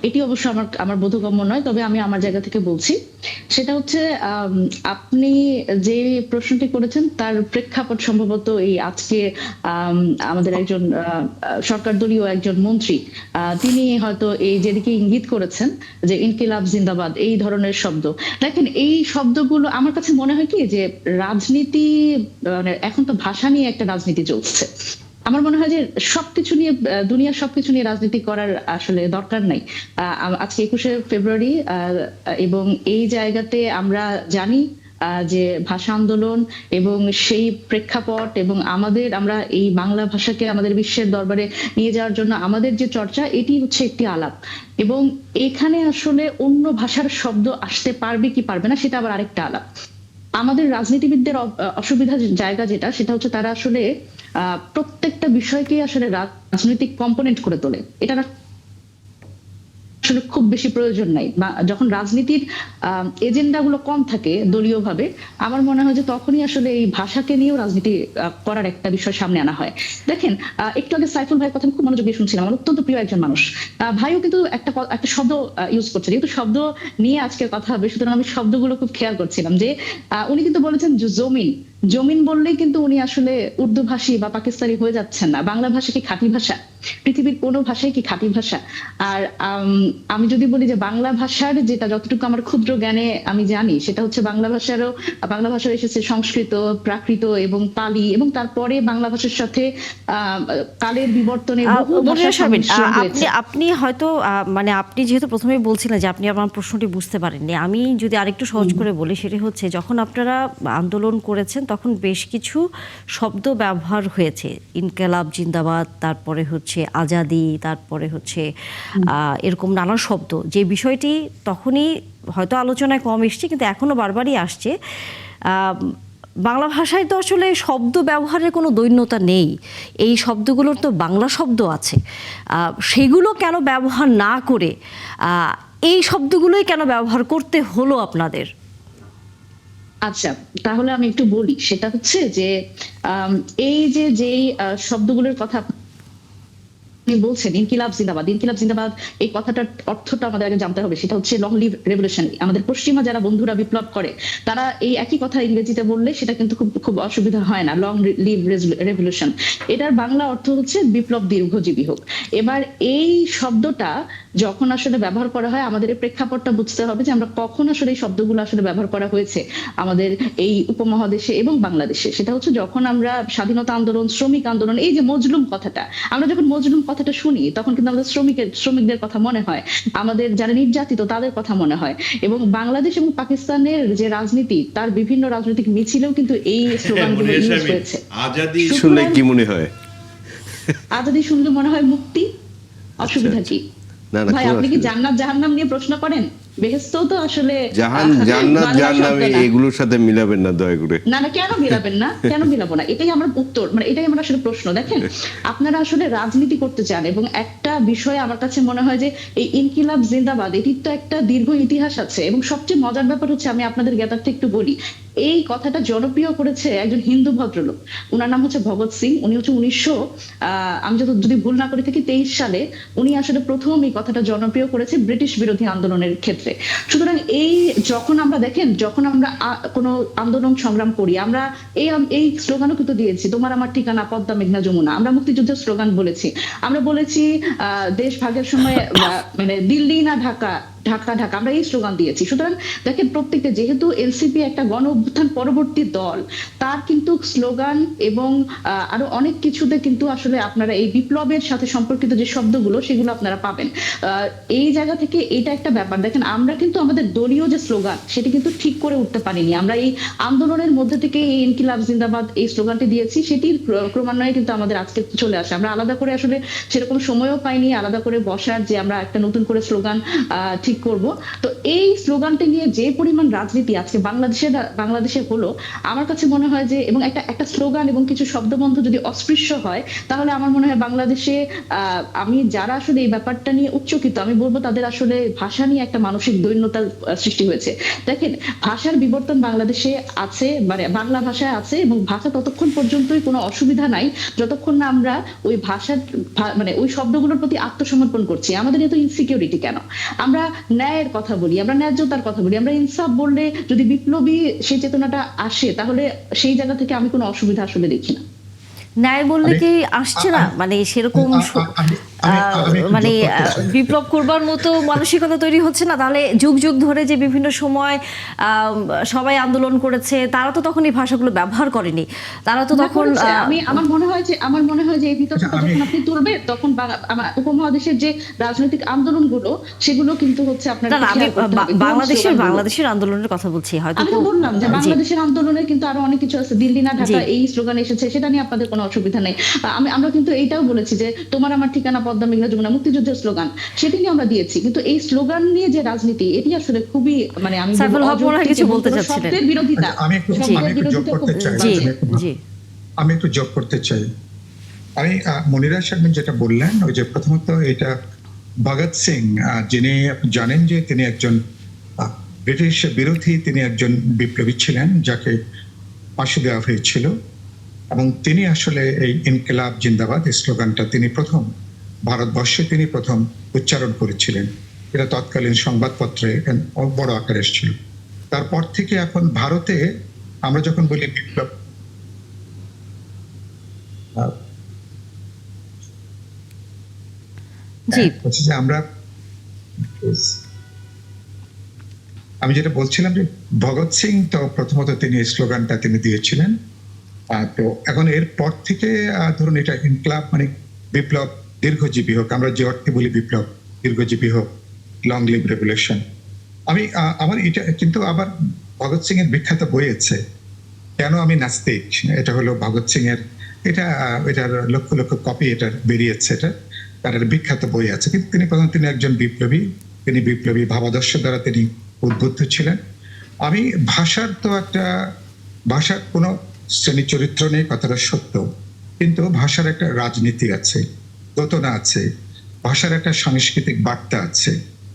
এটি অবশ্য আমার বোধগম্য নয়। তবে আমি আমার জায়গা থেকে বলছি, সেটা হচ্ছে আপনি যে প্রশ্নটি করেছেন তার প্রেক্ষাপট সম্ভবত এই আজকে আমাদের একজন সরকার দলীয় একজন মন্ত্রী, তিনি হয়তো এই যেদিকে ইঙ্গিত করেছেন যে ইনকিলাব জিন্দাবাদ, এই ধরনের শব্দ। দেখেন, এই শব্দগুলো আমার কাছে মনে হয় কি যে রাজনীতি, মানে এখন তো ভাষা নিয়ে একটা রাজনীতি চলছে। আমার মনে হয় যে সবকিছু নিয়ে, দুনিয়ার সবকিছু নিয়ে রাজনীতি করার আসলে দরকার নাই। আজকে 21শে ফেব্রুয়ারি, এবং এই জায়গাতে আমরা জানি যে ভাষা আন্দোলন এবং সেই প্রেক্ষাপট এবং আমরা এই বাংলা ভাষাকে আমাদের বিশ্বের দরবারে নিয়ে যাওয়ার জন্য আমাদের যে চর্চা, এটি হচ্ছে একটি আলাপ। এবং এখানে আসলে অন্য ভাষার শব্দ আসতে পারবে কি পারবে না, সেটা আবার আরেকটা আলাপ। আমাদের রাজনীতিবিদদের অসুবিধার জায়গা সেটা হচ্ছে তারা আসলে প্রত্যেকটা বিষয়কে আসলে রাজনৈতিক কম্পোনেন্ট করে তোলে। এটা আসলে খুব বেশি প্রয়োজন নাই। যখন রাজনীতির এজেন্ডাগুলো কম থাকে দলীয়ভাবে, আমার মনে হয় যে তখনই আসলে এই ভাষাকে নিয়েও রাজনীতি করার একটা বিষয় সামনে আনা হয়। দেখেন, একটু আগে সাইফুল ভাইয়ের কথা আমি খুব মনোযোগ দিয়ে শুনছিলাম, আমার অত্যন্ত প্রিয় একজন মানুষ। ভাইও কিন্তু একটা শব্দ ইউজ করছে, যেহেতু শব্দ নিয়ে আজকে কথা হবে, সুতরাং আমি শব্দগুলো খুব খেয়াল করছিলাম। যে উনি কিন্তু বলেছেন যে জমিন বললেই কিন্তু উনি আসলে উর্দু ভাষী বা পাকিস্তানি হয়ে যাচ্ছেন না। বাংলা ভাষা কি খাঁটি ভাষা? পৃথিবীর কোনো ভাষাই কি খাঁটি ভাষা? আর আমি যদি বলি যে বাংলা ভাষার যেটা যতটুকু আমার ক্ষুদ্র জ্ঞানে আমি জানি, সেটা হচ্ছে বাংলা ভাষার এসেছে সংস্কৃত, প্রাকৃত এবং পালি, এবং তারপরে বাংলা ভাষার সাথে কালের বিবর্তনে আপনি হয়তো মানে আপনি যেহেতু প্রথমে বলছিলেন যে আপনি আমার প্রশ্নটি বুঝতে পারেননি, আমি যদি আরেকটু সহজ করে বলি, সেটি হচ্ছে যখন আপনারা আন্দোলন করেছেন তখন বেশ কিছু শব্দ ব্যবহার হয়েছে, ইনকিলাব জিন্দাবাদ, তারপরে হচ্ছে আজাদি, তারপরে হচ্ছে এরকম নানা শব্দ, যে বিষয়টি তখনই হয়তো আলোচনায় কম এসছে কিন্তু এখনো বারবারই আসছে। বাংলা ভাষায় তো আসলে শব্দ ব্যবহারের কোনো দৈন্যতা নেই, এই শব্দগুলোর তো বাংলা শব্দ আছে, সেগুলো কেন ব্যবহার না করে এই শব্দগুলোই কেন ব্যবহার করতে হলো আপনাদের? আচ্ছা, তাহলে আমি একটু বলি। সেটা হচ্ছে যে এই যেই শব্দগুলোর কথা বলছেন, ইনকিলাব জিন্দাবাদ, এই কথাটার অর্থটা আমাদের আগে জানতে হবে। সেটা হচ্ছে লং লিভ রেভলিউশন। আমাদের পশ্চিমা যারা বন্ধুরা বিপ্লব করে, তারা এই একই কথা ইংরেজিতে বললে সেটা কিন্তু খুব অসুবিধা হয় না, লং লিভ রেভলিউশন। এটার বাংলা অর্থ হচ্ছে বিপ্লব দীর্ঘজীবী হোক। এবার এই শব্দটা যখন আসলে ব্যবহার করা হয়, আমাদের এই প্রেক্ষাপটটা বুঝতে হবে যে আমরা কখন আসলে এই শব্দগুলো আসলে ব্যবহার করা হয়েছে আমাদের এই উপমহাদেশে এবং বাংলাদেশে। সেটা হচ্ছে যখন আমরা স্বাধীনতা আন্দোলন, শ্রমিক আন্দোলন, এই যে মজলুম কথাটা, আমরা যখন মজলুম কথাটা শুনি তখন কিন্তু আমাদের শ্রমিকদের কথা মনে হয়, আমাদের যারা নির্যাতিত তাদের কথা মনে হয়। এবং বাংলাদেশ এবং পাকিস্তানের যে রাজনীতি, তার বিভিন্ন রাজনৈতিক মিছিলেও কিন্তু এই স্লোগানগুলো ইউজ হয়েছে। আজাদি শুনলে কি মনে হয়? আজাদি শুনলে মনে হয় মুক্তি। অসুবিধা কি? ভাই, আপনি কি জান্নাত জাহান্নাম নিয়ে প্রশ্ন করেন? বেহেশতও তো আসলে জান্নাত জাহান্নাম এগুলোর সাথে মিলাবেন না দয়া করে। না, কেন মিলাবেন না? কেন মিলাবো না? এটাই আমার উত্তর, মানে এটাই আমার আসলে প্রশ্ন। দেখেন, আপনারা আসলে রাজনীতি করতে চান, এবং একটা বিষয় আমার কাছে মনে হয় যে এই ইনকিলাব জিন্দাবাদ, এটির তো একটা দীর্ঘ ইতিহাস আছে। এবং সবচেয়ে মজার ব্যাপার হচ্ছে, আমি আপনাদের জ্ঞাতার্থে একটু বলি, এই কথাটা জনপ্রিয় করেছে একজন হিন্দু ভদ্রলোক, উনার নাম হচ্ছে ভগৎ সিং। উনি হচ্ছে 1900 আমি যদি ভুল না করে থাকি 23 সালে উনি আসলে প্রথম এই কথাটা জনপ্রিয় করেছে ব্রিটিশ বিরোধী আন্দোলনের ক্ষেত্রে। সুতরাং এই যখন আমরা দেখেন, যখন আমরা কোনো আন্দোলন সংগ্রাম করি, আমরা এই স্লোগানও কিন্তু দিয়েছি, তোমার আমার ঠিকানা পদ্মা মেঘনা যমুনা। আমরা মুক্তিযুদ্ধের স্লোগান বলেছি, আমরা বলেছি দেশ ভাগের সময় মানে দিল্লি না ঢাকা, ঢাকা ঢাকা, আমরা এই স্লোগান দিয়েছি। সুতরাং দেখেন প্রত্যেকটা, যেহেতু এনসিপি একটা গণ অভ্যুত্থান পরবর্তী দল, তার কিন্তু স্লোগান এবং আরো অনেক কিছুতে কিন্তু আসলে আপনারা এই বিপ্লবের সাথে সম্পর্কিত যে শব্দগুলো সেগুলো আপনারা পাবেন। এই জায়গা থেকে এটা একটা ব্যাপার, দেখেন আমরা কিন্তু আমাদের দলীয় যে স্লোগান সেটা কিন্তু ঠিক করে উঠতে পারিনি। আমরা এই আন্দোলনের মধ্যে থেকে এই ইনকিলাব জিন্দাবাদ এই স্লোগানটি দিয়েছি, সেটির ক্রমান্বয়ে কিন্তু আমাদের আজকে চলে আসে। আমরা আলাদা করে আসলে সেরকম সময়ও পাইনি আলাদা করে বসার, যে আমরা একটা নতুন করে স্লোগান ঠিক করব। তো এই স্লোগানটি নিয়ে যে পরিমাণ রাজনীতি আজকে বাংলাদেশে হলো, আমার কাছে মনে হয় যে, এবং একটা স্লোগান এবং কিছু শব্দবন্ধ যদি অস্পৃশ্য হয়, তাহলে আমার মনে হয় বাংলাদেশে আমি যারা আসলে এই ব্যাপারটা নিয়ে উচ্চকিত, আমি বলবো তাদের আসলে ভাষা নিয়ে একটা মানসিক দৈন্যতার সৃষ্টি হয়েছে। দেখেন ভাষার বিবর্তন বাংলাদেশে আছে, মানে বাংলা ভাষায় আছে, এবং ভাষা ততক্ষণ পর্যন্তই কোনো অসুবিধা নাই যতক্ষণ না আমরা ওই ভাষার মানে ওই শব্দগুলোর প্রতি আত্মসমর্পণ করছি। আমাদের এত ইনসিকিউরিটি কেন? আমরা ন্যায়ের কথা বলি, আমরা ন্যায্যতার কথা বলি, আমরা ইনসাফ বললে যদি বিপ্লবী সেই চেতনাটা আসে, তাহলে সেই জায়গা থেকে আমি কোনো অসুবিধা আসলে দেখি না। ন্যায় বললে কি আসছে না, মানে সেরকম মানে বিপ্লব করবার মতো মানসিকতা তৈরি হচ্ছে না? তাহলে যুগ যুগ ধরে যে বিভিন্ন সময় সবাই আন্দোলন করেছে, তারা তো তখন এই ভাষাগুলো ব্যবহার করেনি, তারা তো তখন আমার মনে হয় যে এই বিতর্ক যখন আপনি তুলবে, তখন উপমহাদেশের যে রাজনৈতিক আন্দোলনগুলো সেগুলো কিন্তু হচ্ছে আপনার, বাংলাদেশের আন্দোলনের কথা বলছি। হয়তো আমি তো বললাম যে বাংলাদেশের আন্দোলনে কিন্তু আরো অনেক কিছু আছে, দিল্লি না ঢাকা এই স্লোগান এসেছে, সেটা নিয়ে আপনাদের কোনো অসুবিধা নেই। আমরা কিন্তু এইটাও বলেছি যে তোমার আমার ঠিকানা পদ্মা মেঘনা যমুনা, মুক্তিযুদ্ধের স্লোগান, সেটি নিয়ে আমরা দিয়েছি। কিন্তু এই স্লোগান নিয়ে যে রাজনীতি, এটি আসলে খুবই, মানে আমি কিছু বলতে চাচ্ছিলেন, শব্দের বিরোধিতা। আমি একটু যোগ করতে চাই। আমি মনিরা সাহেব যেটা বললেন, ওই যে প্রথমত এটা ভগৎ সিং, যিনি জানেন যে তিনি একজন ব্রিটিশ বিরোধী, তিনি একজন বিপ্লবী ছিলেন যাকে ফাঁসি দেওয়া হয়েছিল, এবং তিনি আসলে এই ইনকিলাব জিন্দাবাদ এই স্লোগানটা তিনি প্রথম ভারতবর্ষে তিনি প্রথম উচ্চারণ করেছিলেন। এটা তৎকালীন সংবাদপত্রে বড় আকারে এসেছিল। তারপর থেকে এখন ভারতে আমরা যখন বলি বিপ্লব, আমরা আমি যেটা বলছিলাম যে ভগৎ সিং তো প্রথমত তিনি এই স্লোগানটা তিনি দিয়েছিলেন। তো এখন এর পর থেকে ধরুন এটা ইনকিলাব মানে বিপ্লব দীর্ঘজীবী হোক, আমরা যে অর্থে বলি বিপ্লব দীর্ঘজীবী হোক, লং লিভ রেভলিউশন। আমার এটা কিন্তু আবার ভগৎ সিং এর বিখ্যাত বই আছে, কেন আমি নাস্তিক, এটা হলো ভগৎ সিং এর, এটার লক্ষ লক্ষ কপি এটার বেরিয়েছে, এটা তার বিখ্যাত বই আছে। কিন্তু তিনি একজন বিপ্লবী, তিনি বিপ্লবী ভাবাদর্শ দ্বারা তিনি উদ্বুদ্ধ ছিলেন। আমি ভাষার কোনো শ্রেণী চরিত্র নেই, কথাটা সত্য, কিন্তু ভাষার একটা রাজনীতি আছে, দোতনা আছে, ভাষার একটা সাংস্কৃতিক বার্তা আছে,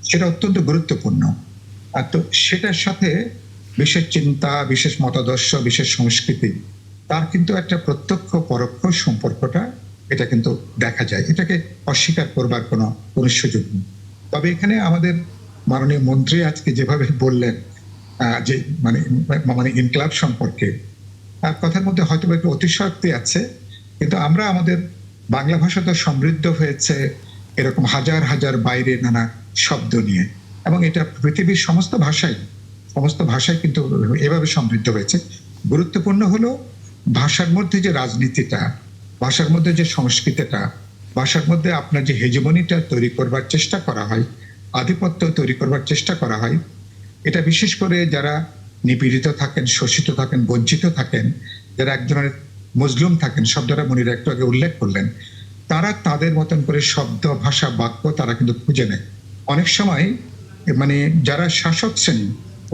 সেটা অত্যন্ত গুরুত্বপূর্ণ। আর তো সেটার সাথে বিশেষ চিন্তা, বিশেষ মতাদর্শ, বিশেষ সংস্কৃতি, তার কিন্তু একটা প্রত্যক্ষ পরোক্ষ সম্পর্কটা এটা কিন্তু দেখা যায়, এটাকে অস্বীকার করবার কোনো সুযোগ নেই। তবে এখানে আমাদের মাননীয় মন্ত্রী আজকে যেভাবে বললেন যে মানে ইনকিলাব সম্পর্কে, কথার মধ্যে হয়তো একটু অতিশয়োক্তি আছে, কিন্তু আমরা আমাদের বাংলা ভাষা তো সমৃদ্ধ হয়েছে এরকম হাজার হাজার বাইরে নানা শব্দ নিয়ে, এবং এটা পৃথিবীর সমস্ত ভাষায় কিন্তু এভাবে সমৃদ্ধ হয়েছে। গুরুত্বপূর্ণ হলো ভাষার মধ্যে যে রাজনীতিটা, ভাষার মধ্যে যে সংস্কৃতিটা, ভাষার মধ্যে আপনার যে হেজমনিটা তৈরি করবার চেষ্টা করা হয়, আধিপত্য তৈরি করবার চেষ্টা করা হয়, এটা বিশেষ করে যারা নিপীড়িত থাকেন, শোষিত থাকেন, বঞ্চিত থাকেন, যারা একজনের মজলুম থাকেন, শব্দটা মনিরা একটু আগে উল্লেখ করলেন, তারা তাদের মতন করে শব্দ, ভাষা, বাক্য তারা কিন্তু খুঁজে নেয়। অনেক সময় মানে যারা শাসক শ্রেণী,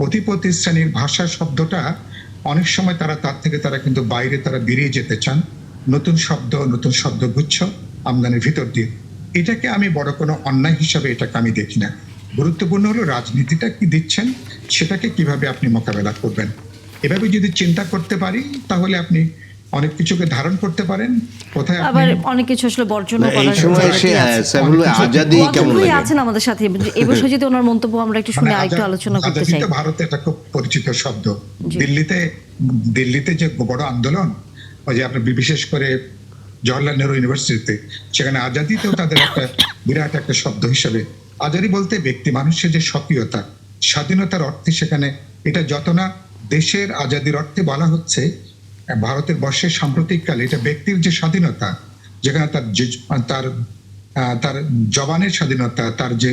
অধিপতি শ্রেণীর ভাষা শব্দটা অনেক সময় তার থেকে কিন্তু বাইরে তারা বেরিয়ে যেতে চান, নতুন শব্দগুচ্ছ আমদানির ভিতর দিয়ে। এটাকে আমি বড় কোনো অন্যায় হিসাবে এটাকে আমি দেখি না। গুরুত্বপূর্ণ হলো রাজনীতিটা কি দিচ্ছেন, সেটাকে কিভাবে আপনি মোকাবেলা করবেন। এভাবে যদি চিন্তা করতে পারি তাহলে আপনি অনেক কিছুকে ধারণ করতে পারেন। কোথায় আপনি আবার অনেক কিছু আসলে বর্জন না, এই করার সময় জায়গাটি সে আছে। সাইফুল আজাদি কেমন ভাই লাগে? আছেন আমাদের সাথে এই বিষয়ে যদি ওনার মন্তব্য আমরা একটু শুনে আরেকটু আলোচনা করতে আজাদি চাই। তো ভারতে একটা খুব পরিচিত শব্দ। জি। দিল্লিতে যে বড় আন্দোলন, ওই যে আপনার বিশেষ করে জওহরলাল নেহরু ইউনিভার্সিটিতে, সেখানে আজাদিতেও তাদের একটা বিরাট একটা শব্দ হিসেবে। আজাদি বলতে ব্যক্তি মানুষের যে স্বকীয়তা, স্বাধীনতার অর্থে সেখানে এটা যত না দেশের আজাদির অর্থে বলা হচ্ছে, ভারতের বর্ষের সাম্প্রতিককালে এটা ব্যক্তির যে স্বাধীনতা, যেখানে তার তার জবানের স্বাধীনতা, তার যে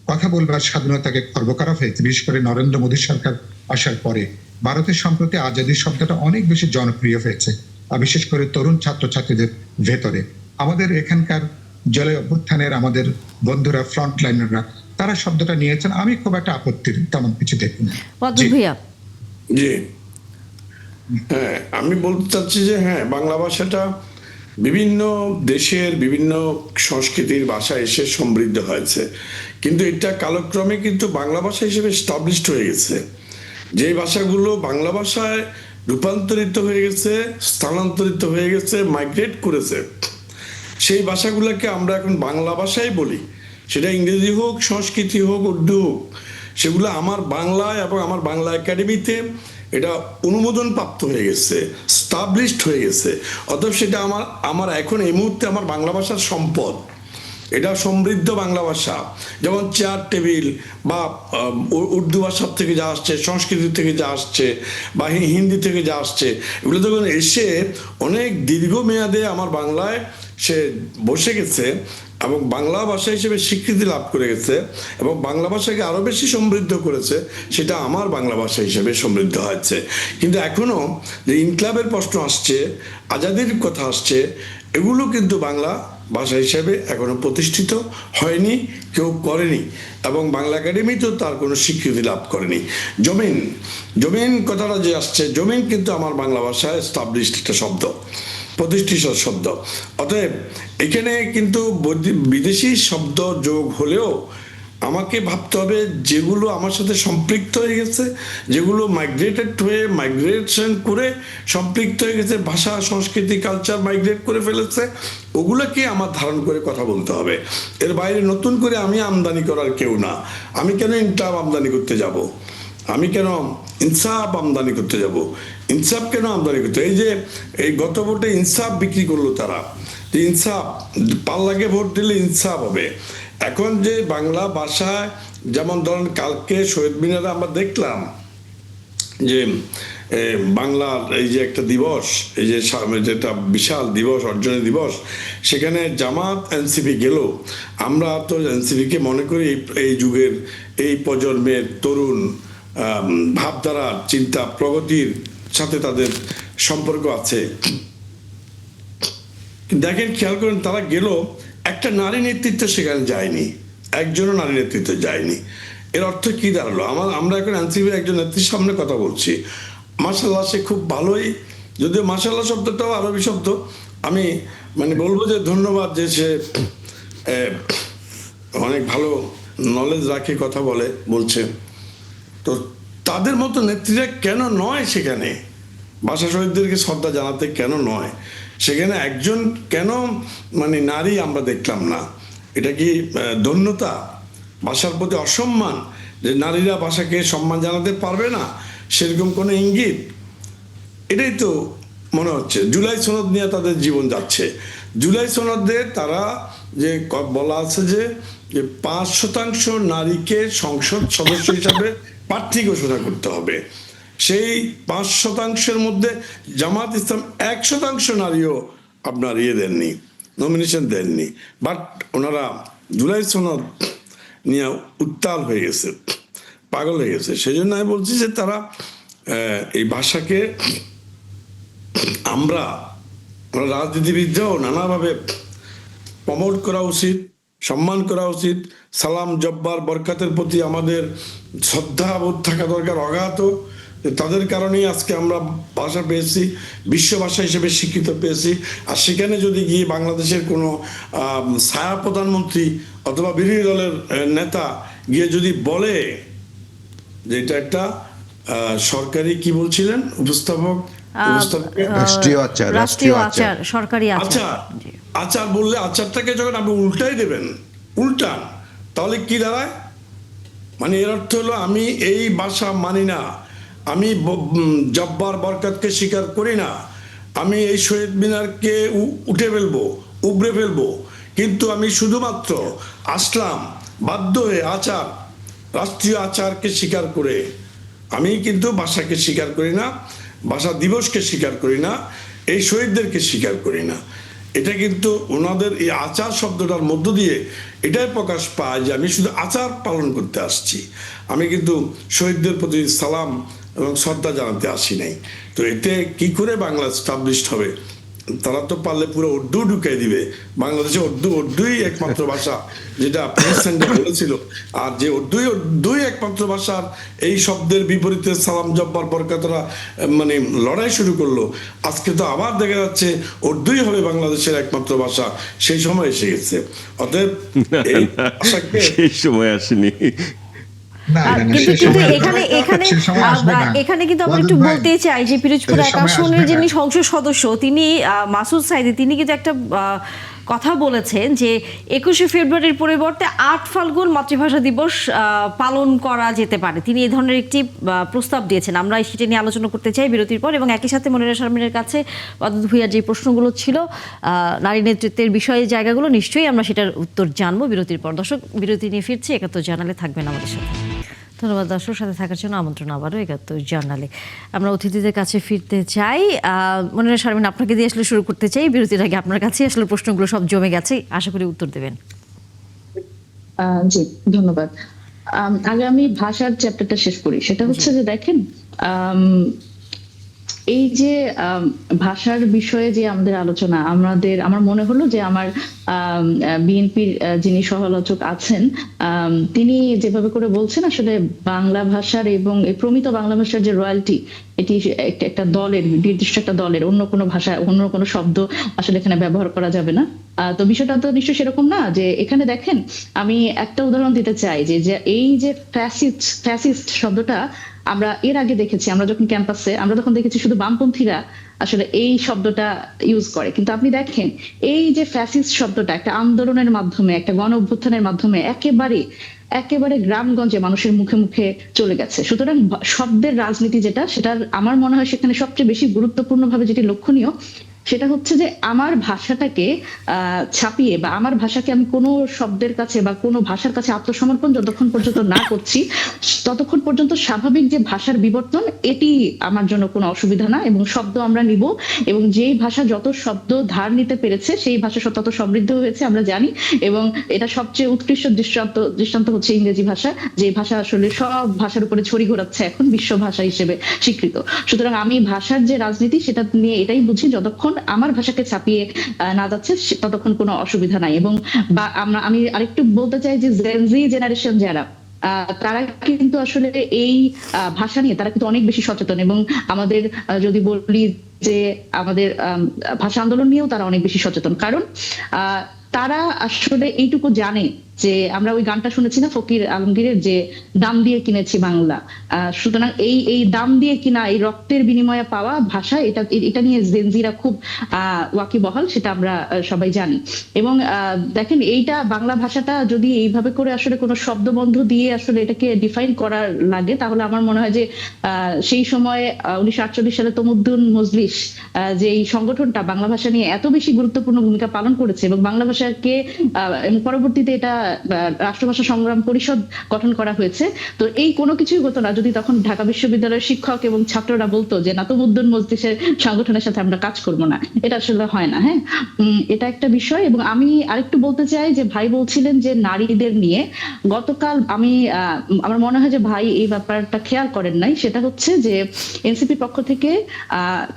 কথা বলবার স্বাধীনতাকে খর্ব করা হয়েছে, বিশেষ করে নরেন্দ্র মোদী সরকার আসার পরে ভারতের সম্প্রতি আজাদি শব্দটা অনেক বেশি জনপ্রিয় হয়েছে, আর বিশেষ করে তরুণ ছাত্রছাত্রীদের ভেতরে। আমাদের এখানকার জলবায়ু অভ্যুত্থানের আমাদের বন্ধুরা, ফ্রন্ট লাইনাররা, তারা শব্দটা নিয়েছেন। আমি খুব একটা আপত্তির তেমন কিছু দেখি না। অদ্ভুত ভাইয়া, জি, হ্যাঁ, আমি বলতে চাচ্ছি যে হ্যাঁ, বাংলা ভাষাটা বিভিন্ন দেশের বিভিন্ন সংস্কৃতির ভাষা এসে সমৃদ্ধ হয়েছে, কিন্তু এটা কালক্রমে কিন্তু বাংলা ভাষা হিসেবে স্টাবলিশড হয়ে গেছে। যে ভাষাগুলো বাংলা ভাষায় রূপান্তরিত হয়ে গেছে, স্থানান্তরিত হয়ে গেছে, মাইগ্রেট করেছে, সেই ভাষাগুলোকে আমরা এখন বাংলা ভাষাই বলি। সেটা ইংরেজি হোক, সংস্কৃতি হোক, উর্দু হোক, সেগুলো আমার বাংলায় এবং আমার বাংলা একাডেমিতে এটা অনুমোদন প্রাপ্ত হয়ে গেছে, স্টাবলিশড হয়ে গেছে। অতএব সেটা আমার এখন এই মুহূর্তে আমার বাংলা ভাষার সম্পদ। এটা সমৃদ্ধ বাংলা ভাষা, যেমন চেয়ার টেবিল বা উর্দু ভাষার থেকে যা আসছে, সংস্কৃতি থেকে যা আসছে, বা হিন্দি থেকে যা আসছে, এগুলো যখন এসে অনেক দীর্ঘমেয়াদে আমার বাংলায় সে বসে গেছে এবং বাংলা ভাষা হিসেবে স্বীকৃতি লাভ করে গেছে এবং বাংলা ভাষাকে আরো বেশি সমৃদ্ধ করেছে, সেটা আমার বাংলা ভাষা হিসেবে সমৃদ্ধ হয়েছে। কিন্তু এখনো যে ইনকলাবের প্রশ্ন আসছে, আজাদির কথা আসছে, এগুলো কিন্তু বাংলা ভাষা হিসেবে এখনো প্রতিষ্ঠিত হয়নি, কেউ করেনি, এবং বাংলা একাডেমিতেও তার কোনো স্বীকৃতি লাভ করেনি। জমিন কথাটা যে আসছে, জমিন কিন্তু আমার বাংলা ভাষায় এস্টাবলিশড একটা শব্দ, প্রতিষ্ঠিত শব্দ। অতএব এখানে কিন্তু বিদেশি শব্দ যোগ হলেও আমাকে ভাবতে হবে যেগুলো আমার সাথে সম্পৃক্ত হয়ে গেছে, যেগুলো মাইগ্রেশন করে সম্পৃক্ত হয়ে গেছে, ভাষা, সংস্কৃতি, কালচার মাইগ্রেট করে ফেলেছে, ওগুলোকে আমার ধারণ করে কথা বলতে হবে। এর বাইরে নতুন করে আমি আমদানি করার কেউ না। আমি কেন ইনকাম আমদানি করতে যাব? আমি কেন ইনসাফ আমদানি করতে যাব? ইনসাফ কেন আমদানি করতে? এই গত ভোটে ইনসাফ বিক্রি করলো তারা, যে ইনসাফ পাল্লাকে ভোট দিলে ইনসাফ হবে। এখন যে বাংলা ভাষায়, যেমন ধরেন কালকে শহীদ মিনারে আমরা দেখলাম যে বাংলার এই যে একটা দিবস, এই যে যেটা বিশাল দিবস, অর্জনের দিবস, সেখানে জামাত এনসিপি গেল। আমরা তো এনসিপিকে মনে করি এই যুগের, এই প্রজন্মের তরুণ ভাবধারা, চিন্তা, প্রগতির সাথে তাদের সম্পর্ক আছে। দেখেন, খেয়াল করেন, তারা গেল, একটা নারী নেতৃত্ব সেখানে যায়নি, একজনও নারী নেতৃত্ব যায়নি। এর অর্থ কি দাঁড়ালো? আমরা এখন এনসিপির একজন নেত্রীর সামনে কথা বলছি, মাশাআল্লাহ, সে খুব ভালোই, যদিও মাশাআল্লাহ শব্দটাও আরবি শব্দ, আমি বলবো যে ধন্যবাদ, যে সে অনেক ভালো নলেজ রাখে, কথা বলছে। তো তাদের মতো নেত্রীরা কেন নয় সেখানে? ভাষা শহীদদেরকে শ্রদ্ধা জানাতে কেন নয় সেখানে? একজন কেন নারী আমরা দেখলাম না? এটা কি ধন্যতা? ভাষার প্রতি অসম্মান, যে নারীরা ভাষাকে সম্মান জানাতে পারবে না, সেরকম কোনো ইঙ্গিত? এটাই তো মনে হচ্ছে। জুলাই সনদ নিয়ে তাদের জীবন যাচ্ছে। জুলাই সনদে তারা যে বলা আছে যে 5% নারীকে সংসদ সদস্য হিসাবে প্রার্থী ঘোষণা করতে হবে। সেই 5%-এর মধ্যে জামাত ইসলাম 1% নারীও আপনার দেননি, নমিনেশন দেননি। বাট ওনারা জুলাই সনদ নিয়ে উত্তাল হয়ে গেছে, পাগল হয়ে গেছে। সেই জন্য আমি বলছি যে তারা এই ভাষাকে, আমরা রাজনীতিবিদরাও নানাভাবে প্রমোট করা উচিত, সম্মান করা উচিত। সালাম, জব্বার, বরকাতের প্রতি আমাদের শ্রদ্ধাবোধ থাকা দরকার, অগাধ। তাদের কারণেই আজকে আমরা ভাষা পেয়েছি, বিশ্ব ভাষা হিসেবে স্বীকৃত পেয়েছি। আর সেখানে যদি গিয়ে বাংলাদেশের কোনো ছায়া প্রধানমন্ত্রী অথবা বিরোধী দলের নেতা গিয়ে যদি বলে যে এটা একটা সরকারি কি বলছিলেন উপস্থাপক? রাষ্ট্রীয় আচার, রাষ্ট্রীয় আচার, সরকারি আচার। আচার, আচার বললে আচারটাকে যখন আপনি উল্টাই দেবেন, উল্টান, তাহলে কি দাঁড়ায়? মানে এর অর্থ হলো আমি এই ভাষা মানি না, আমি জব্বার বরকতকে স্বীকার করি না, আমি এই শহীদ মিনারকে উঠে ফেলবো, উবড়ে ফেলবো, কিন্তু আমি শুধুমাত্র আসলাম বাধ্য হয়ে আচার, রাষ্ট্রীয় আচারকে স্বীকার করে। আমি কিন্তু ভাষাকে স্বীকার করি না, ভাষা দিবসকে স্বীকার করি না, এই শহীদদেরকে স্বীকার করি না। এটা কিন্তু ওনাদের এই আচার শব্দটার মধ্য দিয়ে এটাই প্রকাশ পায় যে আমি শুধু আচার পালন করতে আসছি, আমি কিন্তু শহীদদের প্রতি সালাম এবং শ্রদ্ধা জানাতে আসি নাই। তো এতে কি করে বাংলা স্টাবলিশড হবে? তারা তো পারলে পুরো উর্দু ঢুকিয়ে দিবে। বাংলাদেশে উর্দুই একমাত্র ভাষা, যেটা পাকিস্তান বলেছিল। আর যে উর্দুই একমাত্র ভাষার এই শব্দের বিপরীতে সালাম জব্বার বরকতরা মানে লড়াই শুরু করলো, আজকে তো আবার দেখা যাচ্ছে উর্দুই হবে বাংলাদেশের একমাত্র ভাষা। সেই সময় এসে গেছে। অতএব এই ভাষাকে সেই সময় আসেনি। না, না, না, কিন্তু সেই সময় আসবে না। এখানে কিন্তু আমরা ওয়াদুদ একটু ভাই, বলতে চাই যে পিরোজপুর সেই এক সময় আসনের আসবে যিনি না। সংসদ সদস্য, তিনি মাসুদ সাইদি, তিনি কিন্তু একটা কথা বলেছেন যে 21শে ফেব্রুয়ারির পরিবর্তে 8 ফাল্গুন মাতৃভাষা দিবস পালন করা যেতে পারে। তিনি এই ধরনের একটি প্রস্তাব দিয়েছেন। আমরা সেটা নিয়ে আলোচনা করতে চাই বিরতির পর, এবং একই সাথে মনিরা শারমিনের কাছে ওয়াদুদ ভূঁইয়ার যে প্রশ্নগুলো ছিল নারী নেতৃত্বের বিষয়ে জায়গাগুলো, নিশ্চয়ই আমরা সেটার উত্তর জানবো বিরতির পর। দর্শক, বিরতি নিয়ে ফিরছি, 71 জার্নালে থাকবেন আমাদের সাথে। ধন্যবাদ দর্শক, সাথে থাকার জন্য আমন্ত্রণ আবারও 71 জার্নালে। আমরা অতিথিদের কাছে ফিরতে চাই। মনিরা শারমিন, আপনাকে দিয়ে আসলে শুরু করতে চাই। বিরতির আগে আপনার কাছে আসলে প্রশ্নগুলো সব জমে গেছে, আশা করি উত্তর দেবেন। জি, ধন্যবাদ। আগে আমি ভাষার চ্যাপ্টারটা শেষ করি। সেটা হচ্ছে যে দেখেন, এই যে ভাষার বিষয়ে যে আমাদের আলোচনা, আমার মনে হলো যে আমার বিএনপির যিনি সহ-আলোচক আছেন, তিনি যেভাবে করে বলছেন আসলে বাংলা ভাষার এবং এই প্রমিত বাংলা ভাষার যে রয়্যালটি, এটি একটা দলের, নির্দিষ্ট একটা দলের, অন্য কোনো ভাষা, অন্য কোনো শব্দ আসলে এখানে ব্যবহার করা যাবে না। তো বিষয়টা তো নিশ্চয়ই সেরকম না। যে এখানে দেখেন, আমি একটা উদাহরণ দিতে চাই যে এই যে ফ্যাসিস্ট শব্দটা আমরা এর আগে দেখেছি, আমরা যখন ক্যাম্পাসে, আমরা তখন দেখেছি শুধু বামপন্থীরা আসলে এই শব্দটা ইউজ করে। কিন্তু আপনি দেখেন, এই যে ফ্যাসিস্ট শব্দটা একটা আন্দোলনের মাধ্যমে, একটা গণ অভ্যুত্থানের মাধ্যমে একেবারে গ্রামগঞ্জে মানুষের মুখে মুখে চলে গেছে। সুতরাং শব্দের রাজনীতি যেটা, সেটার আমার মনে হয় সেখানে সবচেয়ে বেশি গুরুত্বপূর্ণভাবে যেটি লক্ষণীয়, সেটা হচ্ছে যে আমার ভাষাটাকে ছাপিয়ে, বা আমার ভাষাকে আমি কোনো শব্দের কাছে বা কোনো ভাষার কাছে আত্মসমর্পণ যতক্ষণ পর্যন্ত না করছি, ততক্ষণ পর্যন্ত স্বাভাবিক যে ভাষার বিবর্তন, এটি আমার জন্য কোনো অসুবিধা না। এবং শব্দ আমরা নিব, এবং যেই ভাষা যত শব্দ ধার নিতে পেরেছে সেই ভাষা তত সমৃদ্ধ হয়েছে আমরা জানি। এবং এটা সবচেয়ে উৎকৃষ্ট দৃষ্টান্ত হচ্ছে ইংরেজি ভাষা, যে ভাষা আসলে সব ভাষার উপরে ছড়ি ঘোরাচ্ছে এখন, বিশ্ব ভাষা হিসেবে স্বীকৃত। সুতরাং আমি ভাষার যে রাজনীতি, সেটা নিয়ে এটাই বুঝি, যতক্ষণ আমার ভাষাকে ছাপিয়ে না যাচ্ছে ততক্ষণ কোনো অসুবিধা নাই। এবং আমি আরেকটু বলতে চাই যে জেনজি জেনারেশন যারা, তারা কিন্তু আসলে এই ভাষা নিয়ে তারা কিন্তু অনেক বেশি সচেতন। এবং আমাদের যদি বলি যে আমাদের ভাষা আন্দোলন নিয়েও তারা অনেক বেশি সচেতন, কারণ তারা আসলে এইটুকু জানে যে আমরা ওই গানটা শুনেছি না ফকির আলমগীরের, যে দাম দিয়ে কিনেছি বাংলা। সুতরাং এই দাম দিয়ে কিনা, এই রক্তের বিনিময়ে পাওয়া ভাষা, এটা নিয়ে জেনজিরা খুব ওয়াকিবহাল, সেটা আমরা সবাই জানি। এবং দেখেন, এইটা বাংলা ভাষাটা যদি এইভাবে করে আসলে কোনো শব্দবন্ধ দিয়ে আসলে এটাকে ডিফাইন করার লাগে, তাহলে আমার মনে হয় যে সেই সময় 1948 সালে তমুদ্দুন মজলিস, যে এই সংগঠনটা বাংলা ভাষা নিয়ে এত বেশি গুরুত্বপূর্ণ ভূমিকা পালন করেছে, এবং বাংলা ভাষাকে পরবর্তীতে এটা রাষ্ট্রভাষা সংগ্রাম পরিষদ গঠন করা হয়েছে। তো এই কোনো কিছুই হতো না যদি তখন ঢাকা বিশ্ববিদ্যালয়ের শিক্ষক এবং ছাত্ররা বলতো যে নাতমুদ্দুন মজলিসের সংগঠনের সাথে আমরা কাজ করব না। এটা আসলে হয় না। হ্যাঁ, এটা একটা বিষয়। এবং আমি আরেকটু বলতে চাই যে ভাই বলছিলেন যে নারীদের নিয়ে, গতকাল আমার মনে হয় যে ভাই এই ব্যাপারটা খেয়াল করেন নাই। সেটা হচ্ছে যে এনসিপির পক্ষ থেকে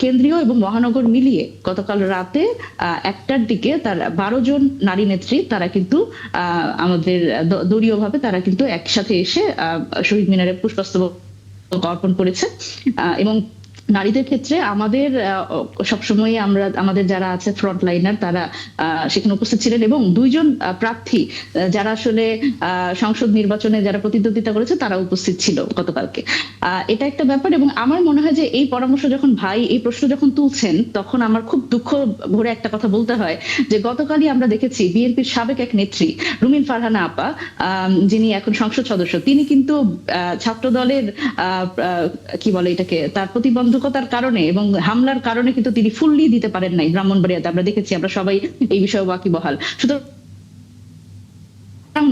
কেন্দ্রীয় এবং মহানগর মিলিয়ে গতকাল রাতে 1টার দিকে তার 12 জন নারী নেত্রী, তারা কিন্তু আমাদের দলীয় ভাবে তারা কিন্তু একসাথে এসে শহীদ মিনারে পুষ্পস্তবক অর্পণ করেছে। এবং নারীদের ক্ষেত্রে আমাদের সবসময় আমরা আমাদের যারা আছে ফ্রন্ট লাইনার তারা সেখানে উপস্থিত ছিলেন এবং দুইজন প্রার্থী যারা আসলে সংসদ নির্বাচনে যারা প্রতিদ্বন্দ্বিতা করেছে তারা উপস্থিত ছিল গতকালকে। এটা একটা ব্যাপার এবং আমার মনে হয় যে এই পরামর্শ যখন ভাই এই প্রশ্ন যখন তুলছেন তখন আমার খুব দুঃখ ভরে একটা কথা বলতে হয় যে গতকালই আমরা দেখেছি বিএনপির সাবেক এক নেত্রী রুমিন ফারহানা আপা, যিনি এখন সংসদ সদস্য, তিনি কিন্তু ছাত্র দলের কি বলে এটাকে তার প্রতিবন্ধকতার কারণে এবং হামলার কারণে কিন্তু তিনি ফুললি দিতে পারেন নাই ব্রাহ্মণবাড়িয়াতে। আমরা দেখেছি, আমরা সবাই এই বিষয়ে ওয়াকিবহাল। সুতরাং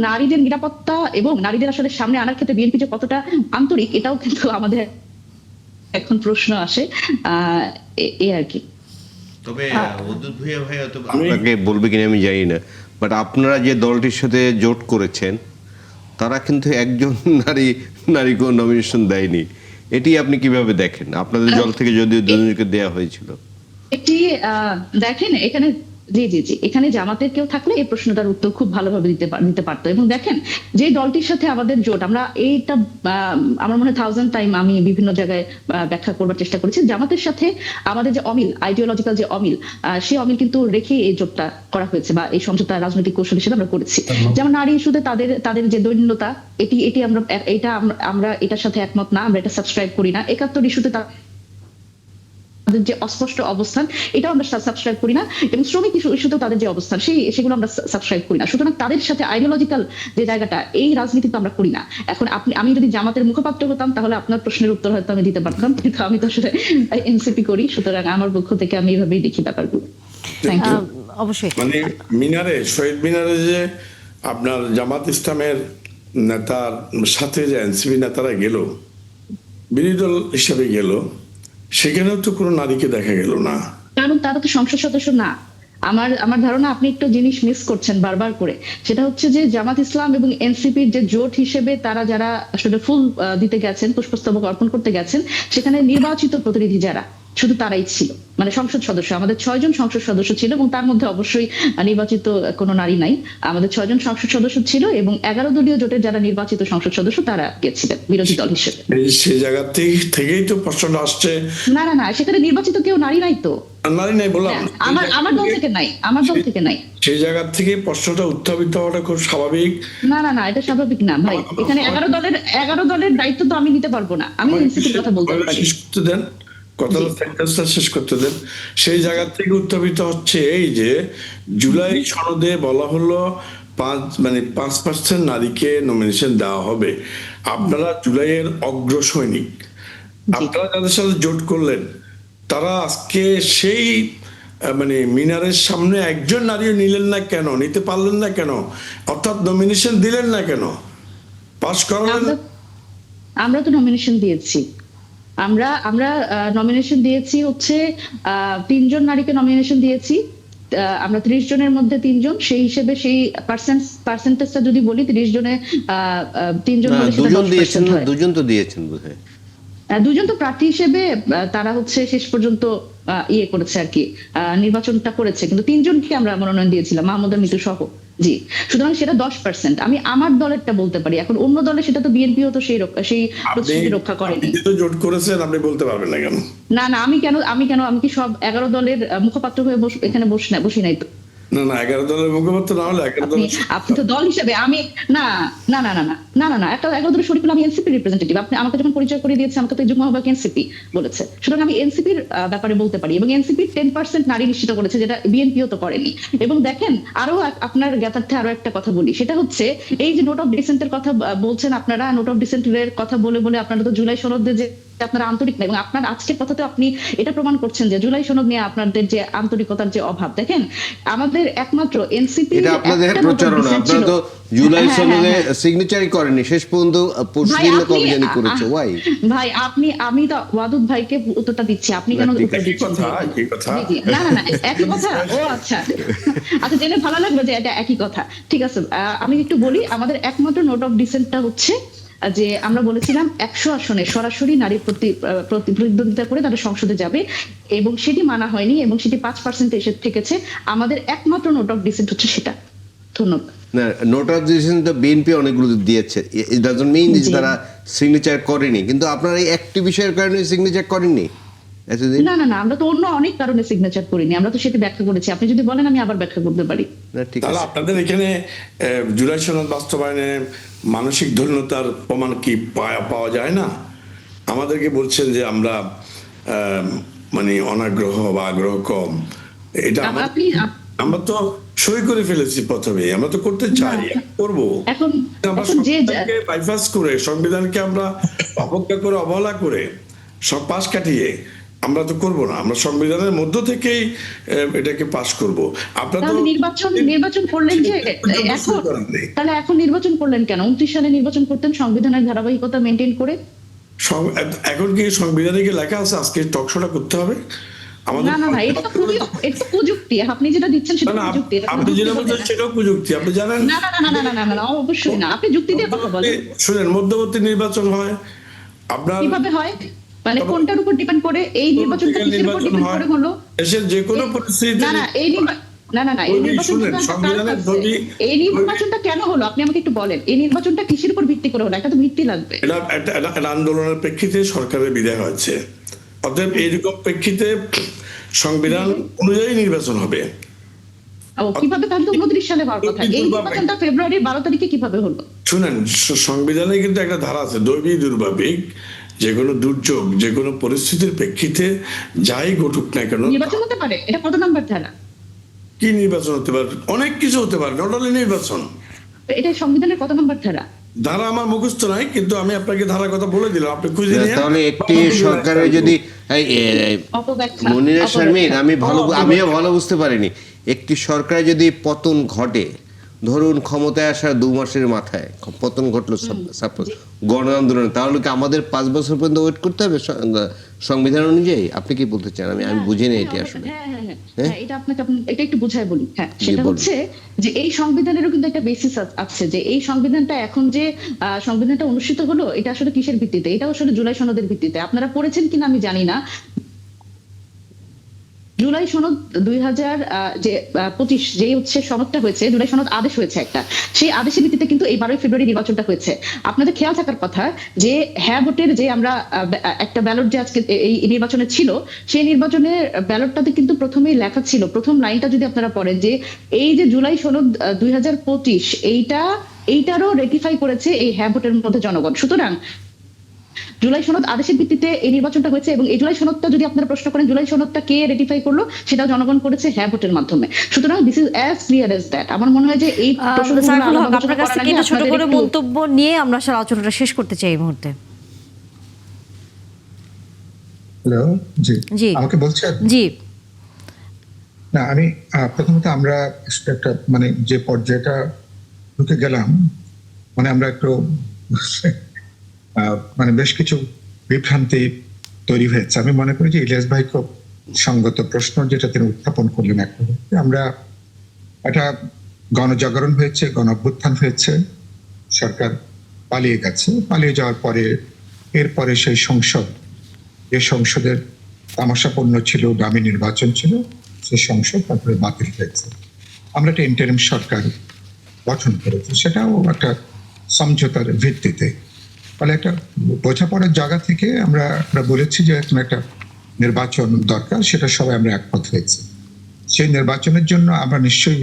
নারীদের নিরাপত্তা এবং নারীদের আসলে সামনে আনার ক্ষেত্রে বিএনপি যে কতটা আন্তরিক এটাও কিন্তু আমাদের এখন প্রশ্ন আসে। এই আর কি। তবে উদ্দুত ভূঁইয়া ভাই হয়তো আপনাকে বলবে কিনা আমি জানি না, বাট আপনারা যে দলটির সাথে জোট করেছেন তারা কিন্তু একজন নারীকে নমিনেশন দেয়নি। এটি আপনি কিভাবে দেখেন? আপনাদের দল থেকে যদিও দুজনকে দেয়া হয়েছিল। এটি দেখেন এখানে জি জি জি এখানে জামাতের কেউ থাকলে এই প্রশ্নটার উত্তর খুব ভালোভাবে দিতে পারতো। এবং দেখেন যে দলটির সাথে আমাদের জোট, আমরা এইটা আমার মনে হয় 1000 টাইম আমি বিভিন্ন জায়গায় ব্যাখ্যা করবার চেষ্টা করেছি। জামাতের সাথে আমাদের যে অমিল, আইডিওলজিক্যাল যে অমিল, সেই অমিল কিন্তু রেখে এই জোটটা করা হয়েছে বা এই সমঝোতা রাজনৈতিক কৌশল হিসেবে আমরা করেছি। যেমন নারী ইস্যুতে তাদের যে দৈন্যতা, এটি আমরা এটার সাথে একমত না, আমরা এটা সাবস্ক্রাইব করি না। 71 ইস্যুতে তাদের যে অস্পষ্ট অবস্থান এটাও আমরা সাবস্ক্রাইব করি না, এবং শ্রমিক ইস্যুতেও তাদের যে অবস্থান সেগুলো আমরা সাবস্ক্রাইব করি না। সুতরাং তাদের সাথে আইডিওলজিক্যাল যে জায়গাটা, এই রাজনীতি তো আমরা করি না। এখন আমি যদি জামাতের মুখপাত্র হতাম তাহলে আপনার প্রশ্নের উত্তর হয়তো আমি দিতে পারতাম, কিন্তু আমি তো আসলে এনসিপি করি, সুতরাং আমার পক্ষ থেকে আমি এইভাবেই দেখি ব্যাপারগুলো। Thank you. অবশ্যই মানে শহীদ মিনারে যে আপনার জামাত ইসলামের নেতার সাথে যে এনসিপি নেতারা গেল, বিরোধী দল হিসেবে গেল, সেখানেও তো কোনো নারীকে দেখা গেল না, কারণ তারা তো সংসদ সদস্য না। আমার ধারণা আপনি একটা জিনিস মিস করছেন বারবার করে, সেটা হচ্ছে যে জামাত ইসলাম এবং এনসিপির যে জোট হিসেবে তারা যারা আসলে ফুল দিতে গেছেন, পুষ্পস্তবক অর্পণ করতে গেছেন, সেখানে নির্বাচিত প্রতিনিধি যারা শুধু তারাই ছিল, মানে সংসদ সদস্য। আমাদের 6 জন সংসদ সদস্য ছিল এবং তার মধ্যে অবশ্যই নির্বাচিত কোনো নারী নাই। আমাদের 6 জন সংসদ সদস্য ছিল এবং 11 দলীয় জোটের যারা নির্বাচিত সংসদ সদস্য তারা গেছিলেন বিরোধী দল হিসেবে। সেই জায়গা থেকেই তো প্রশ্নটা আসছে। না না না, সেখানে নির্বাচিত কেউ নারী নাই তো। নারী নাই বললাম, আমার দল থেকে নাই। সেই জায়গা থেকে প্রশ্নটা উত্থাপিত হওয়াটা খুব স্বাভাবিক। না না না, এটা স্বাভাবিক না ভাই। এখানে 11 দলের দায়িত্ব তো আমি নিতে পারবো না। আমি এনসিপির কথা বলতে পারি। শেষ করতে দেন, কথাটা সেন্টেন্সটা শেষ করতে দেন। সেই জায়গা থেকে উত্থাপিত হচ্ছে এই যে জুলাই সনদে বলা হলো 5% নারীকে নমিনেশন দেওয়া হবে। আপনারা জুলাইয়ের অগ্রসৈনিক, আপনারা যাদের সাথে জোট করলেন তারা আজকে সেই মিনারের সামনে একজন নারীও নিলেন না কেন, নিতে পারলেন না কেন, অর্থাৎ নমিনেশন দিলেন না কেন, পাস করালেন? আমরা তো নমিনেশন দিয়েছি। আমরা নমিনেশন দিয়েছি হচ্ছে 3 জন নারীকে নমিনেশন দিয়েছি। আমরা 30 জনের মধ্যে 3 জন, সেই হিসেবে সেই পার্সেন্টেজটা যদি বলি 30 জনে 3 জন হলে সেটা 10% হয়। দুজন তো দিয়েছেন বোধহয়। 2 জন তো প্রার্থী হিসেবে তারা হচ্ছে শেষ পর্যন্ত ইয়ে করেছে আর কি, নির্বাচনটা করেছে, কিন্তু 3 জনকে আমরা মনোনয়ন দিয়েছিলাম, মাহমুদা মিতু সহ। জি, সুতরাং সেটা 10%। আমি আমার দলেরটা বলতে পারি, এখন অন্য দলে সেটা তো বিএনপিও তো সেই প্রতিশ্রুতি রক্ষা করেনি। আপনি তো জোট করেছেন, আপনি বলতে পারবেন না কেন? না না, আমি কি সব 11 দলের মুখপাত্র হয়ে এখানে বসি নাই তো। না না, 11 দলের মুখপাত্র না হলে 11 দলের আপনি তো দল হিসেবে আমি না না না না না না না না একটা 11 দলের শরীফুল, আমি এনসিপি রিপ্রেজেন্টেটিভ। আপনি আমাকে যখন পরিচয় করে দিয়েছে আমাকে তো যুগ্ম আহ্বায়ক এনসিপি বলেছে, সুতরাং আমি এনসিপির ব্যাপারে বলতে পারি। এবং এনসিপি 10% নারী নিশ্চিত করেছে, যেটা বিএনপিও তো করেনি। এবং দেখেন আরো আপনার জ্ঞাতার্থে আরো একটা কথা বলি, সেটা হচ্ছে এই যে নোট অফ ডিসেন্টের কথা বলছেন আপনারা, নোট অফ ডিসেন্টের কথা বলে আপনারা তো জুলাই সনদে যে আপনারা আন্তরিক না, এবং আপনার আজকের কথাতে আপনি এটা প্রমাণ করছেন যে জুলাই সনদ নিয়ে আপনাদের যে আন্তরিকতার যে অভাব। দেখেন আমাদের একমাত্র এনসিপি, এটা আপনাদের প্রচারণা, আপনারা তো জুলাই সনদে সিগনেচারই করেননি, শেষ পর্যন্ত পরশুদিন কবে জানি করেছে। ওয়াই ভাই আমি তো ওয়াদুদ ভাইকে উত্তরটা দিচ্ছি, আপনি কেন উত্তর দিচ্ছেন? না না না, একই কথা। ও আচ্ছা আচ্ছা, জেনে ভালো লাগবে যে এটা একই কথা। ঠিক আছে, আমি একটু বলি। আমাদের একমাত্র নোট অফ ডিসেন্টটা হচ্ছে যে আমরা বলেছিলাম 100 আসনে সরাসরি নারী প্রতিদ্বন্দ্বিতা করে তারা সংসদে যাবে, এবং সেটি মানা হয়নি, এবং সেটি 5% এসে থেকেছে। আমাদের একমাত্র নোট অফ ডিসেন্ট হচ্ছে সেটা। ধন্যবাদ। না, নোট অফ ডিসেন্ট তো বিএনপি অনেকগুলো দিয়েছে, ইট ডাজন্ট মিন যে তারা সিগনেচার করেনি, কিন্তু আপনারা এই একটি বিষয়ের কারণে সিগনেচার করেননি। এতদিন? না না না, আমরা তো অন্য অনেক কারণে সিগনেচার করিনি, আমরা তো সেটা ব্যাখ্যা করেছি। আপনি যদি বলেন আমি আবার ব্যাখ্যা করতে পারি। না ঠিক তাহলে আছে। আপনাদের এখানে জুলাই সনদ বাস্তবায়নে মানসিক ধন্যতার প্রমাণ কি পাওয়া যায় না? আমাদেরকে বলছেন যে আমরা মানে অনাগ্রহ বা আগ্রহ কম, এটা আমরা তো সই করে ফেলেছি প্রথমে, আমরা তো করতে চাই, করব। এখন আমরা সংবিধানকে বাইপাস করে, সংবিধানকে আমরা অবজ্ঞা করে, অবহেলা করে, সব পাশ কাটিয়ে আমরা তো করব না। আমরা সংবিধানের মধ্য থেকেই এটাকে পাশ করব। আপনারা তো নির্বাচন করলেন যে এখন, তাহলে এখন নির্বাচন করলেন কেন? 29 সালে নির্বাচন করতেন সংবিধানের ধারাবাহিকতা মেনটেন করে। এখন কি সংবিধানে কি লেখা আছে আজকে টক শোটা করতে হবে? না না না, এটা তো প্রযুক্তি। আপনি যেটা দিচ্ছেন সেটা প্রযুক্তি। আপনি যেটা বলছেন সেটাও প্রযুক্তি, আপনি জানেন। না না না না না না না, অবশ্যই না। আপনি যুক্তি দিয়ে কথা বলেন। শুনেন, মধ্যবর্তী নির্বাচন হয় আপনার, কিভাবে হয়? মানে কোনটার উপর ডিপেন্ড করে? এই নির্বাচনটা কিসের উপর ডিপেন্ড করে হলো? দেশের যে কোনো পরিস্থিতিতে না না, এই নির্বাচনটা কেন হলো আপনি আমাকে একটু বলেন। এই নির্বাচনটা কিসের উপর ভিত্তি করে হলো? একটা তো ভিত্তি লাগবে। এটা একটা আন্দোলনের প্রেক্ষিতে সরকারের বিদায় হয়েছে, অতএব এইরকম প্রেক্ষিতে সংবিধান অনুযায়ী নির্বাচন হবে। কিভাবে? তাহলে তো 29 সালে হওয়ার কথা। এই নির্বাচনটা ফেব্রুয়ারি 12 তারিখে কিভাবে হলো? শুনেন, সংবিধানে কিন্তু একটা ধারা আছে, দৈবিক দুর্ভাবিক যে কোনো দুর্যোগ, যে কোনো পরিস্থিতির প্রেক্ষিতে যাই ঘটুক না কেন নির্বাচন হতে পারে। এটা কত নম্বর ধারা? কি নির্বাচন হতে পারে? অনেক কিছু হতে পারে, নট অনলি নির্বাচন। এটা সংবিধানের কত নম্বর ধারা? ধারা আমার মুখস্থ নাই, কিন্তু আমি আপনাকে ধারার কথা বলে দিলাম, আপনি খুঁজে নিয়ে। তাহলে একটি সরকারের যদি মনিরা শারমিন, আমিও ভালো বুঝতে পারিনি। একটি সরকারে যদি পতন ঘটে, ধরুন ক্ষমতায় আসার 2 মাসের মাথায় পতন ঘটলো, সাপোজ গণ আন্দোলন, তাহলে কি আমাদের 5 বছর পর্যন্ত ওয়েট করতে হবে সংবিধান অনুযায়ী? আপনি কি বলতে চান? আমি বুঝিনি এটি আসলে। হ্যাঁ, এটা আপনাকে এটা একটু বুঝাই বলি। হ্যাঁ, সেটা হচ্ছে যে এই সংবিধানেরও কিন্তু একটা বেসিস আছে, যে এই সংবিধানটা এখন যে সংবিধানটা অনুষ্ঠিত হলো, এটা আসলে কিসের ভিত্তিতে? এটা আসলে জুলাই সনদের ভিত্তিতে। আপনারা পড়েছেন কিনা আমি জানি না। জুলাই সনদ 2025 যে হচ্ছে সনদটা হয়েছে, জুলাই সনদ আদেশ হয়েছে একটা, সেই আদেশের ভিত্তিতে কিন্তু এই 12 ফেব্রুয়ারি নির্বাচনটা হয়েছে। আপনাদের খেয়াল থাকার কথা যে হ্যাঁ ভোটের যে আমরা একটা ব্যালট যে আজকে এই নির্বাচনে ছিল, সেই নির্বাচনের ব্যালটটাতে কিন্তু প্রথমেই লেখা ছিল, প্রথম লাইনটা যদি আপনারা পড়েন, যে এই যে জুলাই সনদ 2025 এইটারও রেটিফাই করেছে এই হ্যাঁ ভোটের মধ্যে জনগণ। সুতরাং জুলাই সনদ আদেশের ভিত্তিতে এই নির্বাচনটা হয়েছে, এবং এই জুলাই সনদটা যদি আপনারা প্রশ্ন করেন জুলাই সনদটা কে রেটিফাই করলো, সেটা জনগণ করেছে হ্যাঁ ভোটের মাধ্যমে। সুতরাং this is as clear as that. আমার মনে হয় যে এই আপনার কাছ থেকে ছোট করে মন্তব্য নিয়ে আমরা আসলে আলোচনাটা শেষ করতে চাই এই মুহূর্তে। হ্যালো, জি আমাকে বলছেন? জি না, আমি প্রথমত আমরা একটা মানে যে পর্যায়টা ঢুকে গেলাম, মানে আমরা একটু মানে বেশ কিছু বিভ্রান্তি তৈরি হয়েছে। আমি মনে করি যে ইলিয়াস ভাই খুব সঙ্গত প্রশ্ন যেটা তিনি উত্থাপন করলেন। আমরা একটা গণজাগরণ হয়েছে, গণ অভ্যুত্থান হয়েছে, সরকার পালিয়ে গেছে, পালিয়ে যাওয়ার পরে এরপরে সেই সংসদ, যে সংসদের তামাশাপূর্ণ ছিল, দামি নির্বাচন ছিল, সেই সংসদ তারপরে বাতিল হয়েছে। আমরা একটা ইন্টারিম সরকার গঠন করেছি, সেটাও একটা সমঝোতার ভিত্তিতে। ফলে একটা বোঝাপড়ার জায়গা থেকে আমরা বলেছি যে এখন একটা নির্বাচন দরকার, সেটা সবাই আমরা একমত হয়েছে। সেই নির্বাচনের জন্য আমরা নিশ্চয়ই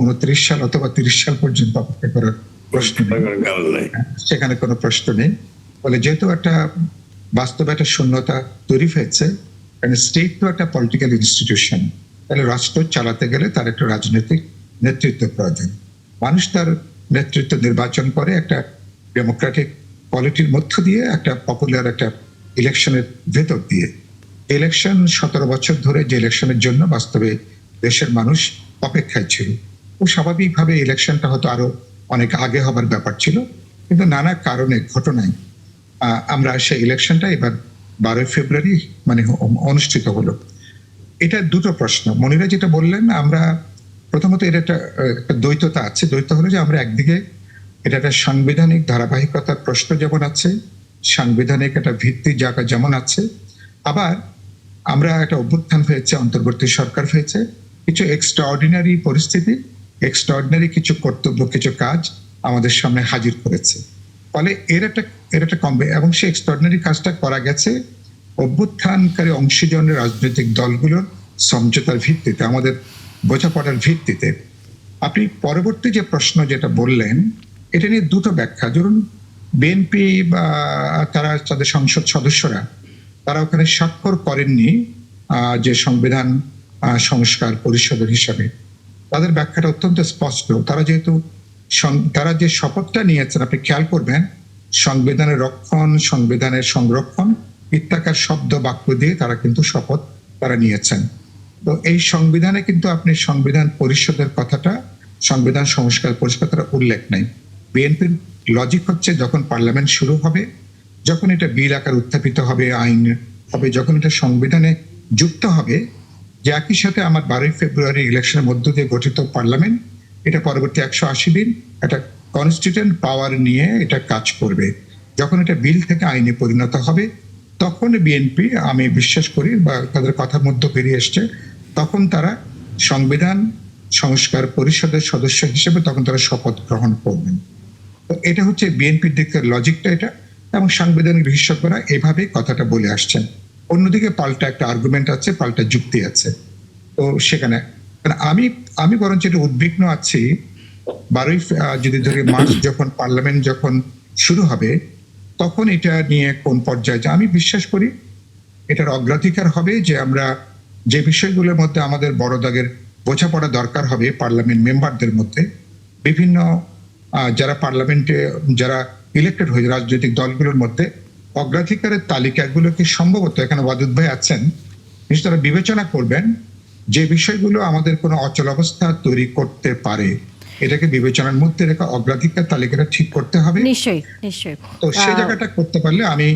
29 সাল অথবা 30 সাল পর্যন্ত অপেক্ষা করার প্রশ্ন নেই, সেখানে কোনো প্রশ্ন নেই। ফলে যেহেতু একটা বাস্তবে একটা শূন্যতা তৈরি হয়েছে, কারণ স্টেট তো একটা পলিটিক্যাল ইনস্টিটিউশন, তাহলে রাষ্ট্র চালাতে গেলে তার একটা রাজনৈতিক নেতৃত্ব প্রয়োজন। মানুষ তার নেতৃত্ব নির্বাচন করে একটা ডেমোক্রেটিক পলিটির মধ্য দিয়ে, একটা পপুলার একটা ইলেকশনের ভেতর দিয়ে। ইলেকশন 17 বছর ধরে যে ইলেকশনের জন্য বাস্তবে দেশের মানুষ অপেক্ষায় ছিল, ও স্বাভাবিকভাবে ইলেকশনটা হয়তো আরো অনেক আগে হবার ব্যাপার ছিল, কিন্তু নানা কারণে ঘটনায় আমরা সেই ইলেকশনটা এবার 12 ফেব্রুয়ারি মানে অনুষ্ঠিত হলো। এটা দুটো প্রশ্ন মনিরা যেটা বললেন, আমরা প্রথমত এর একটা দ্বৈততা আছে। দ্বৈত হলো যে আমরা একদিকে এটা একটা সাংবিধানিক ধারাবাহিকতার প্রশ্ন যেমন আছে, সাংবিধানিক একটা ভিত্তি জায়গা যেমন আছে, আবার আমরা একটা অভ্যুত্থান হয়েছে, অন্তর্বর্তী সরকার হয়েছে, কিছু এক্সট্রাঅর্ডিনারি পরিস্থিতি, এক্সট্রাঅর্ডিনারি কিছু কর্তব্য, কিছু কাজ আমাদের সামনে হাজির করেছে। ফলে এর একটা কমবে, এবং সেই এক্সট্রাঅর্ডিনারি কাজটা করা গেছে অভ্যুত্থানকারী অংশীজনের রাজনৈতিক দলগুলোর সমঝোতার ভিত্তিতে, আমাদের বোঝাপড়ার ভিত্তিতে। আপনি পরবর্তী যে প্রশ্ন যেটা বললেন, এটা নিয়ে দুটো ব্যাখ্যা। ধরুন বিএনপি বা তারা তাদের সংসদ সদস্যরা তারা ওখানে স্বাক্ষর করেননি যে সংবিধান সংস্কার পরিষদের হিসাবে, তাদের ব্যাখ্যাটা অত্যন্ত স্পষ্ট। তারা যেহেতু তারা যে শপথটা নিয়েছেন, আপনি খেয়াল করবেন, সংবিধানের রক্ষণ, সংবিধানের সংরক্ষণ ইত্যাকার শব্দ বাক্য দিয়ে তারা কিন্তু শপথ তারা নিয়েছেন। তো এই সংবিধানে কিন্তু আপনি সংবিধান পরিষদের কথাটা, সংবিধান সংস্কার পরিষদ উল্লেখ নাই। বিএনপির লজিক হচ্ছে যখন পার্লামেন্ট শুরু হবে, যখন এটা বিল আকার উত্থাপিত হবে, আইন হবে, যখন এটা সংবিধানে যুক্ত হবে, যে একই সাথে আমার 12ই ফেব্রুয়ারি ইলেকশনের মধ্য দিয়ে গঠিত পার্লামেন্ট এটা পরবর্তী 180 দিন একটা কনস্টিটিউয়েন্ট পাওয়ার নিয়ে এটা কাজ করবে। যখন এটা বিল থেকে আইনে পরিণত হবে, তখন বিএনপি, আমি বিশ্বাস করি বা তাদের কথার মধ্যে বেরিয়ে এসছে, তখন তারা সংবিধান সংস্কার পরিষদের সদস্য হিসেবে তখন তারা শপথ গ্রহণ করবেন। তো এটা হচ্ছে বিএনপির দিকের লজিকটা এটা, এবং সাংবিধানিক বিশেষজ্ঞরা এভাবে কথাটা বলে আসছেন। অন্যদিকে পাল্টা একটা আর্গুমেন্ট আছে, পাল্টা যুক্তি আছে। তো সেখানে আমি বরঞ্চ এটা উদ্বিগ্ন আছি, 12ই যদি ধরে মার্চ যখন পার্লামেন্ট যখন শুরু হবে, তখন এটা নিয়ে কোন পর্যায়ে যায়। আমি বিশ্বাস করি এটার অগ্রাধিকার হবে যে আমরা যে বিষয়গুলোর মধ্যে আমাদের বড় দাগের বোঝাপড়া দরকার হবে পার্লামেন্ট মেম্বারদের মধ্যে, বিভিন্ন যারা পার্লামেন্টে যারা ইলেক্টেড হয়েছে রাজনৈতিক দলগুলোর মধ্যে, অগ্রাধিকারের তালিকাগুলোকে সম্ভবত, এখানে ওয়াদুদ ভাই আছেন, তারা বিবেচনা করবেন যে বিষয়গুলো আমাদের কোনো অচল অবস্থা তৈরি করতে পারে, এটাকে বিবেচনার মধ্যে রেখে অগ্রাধিকার তালিকাটা ঠিক করতে হবে। নিশ্চয়ই নিশ্চয়ই। তো সেই জায়গাটা করতে পারলে আমি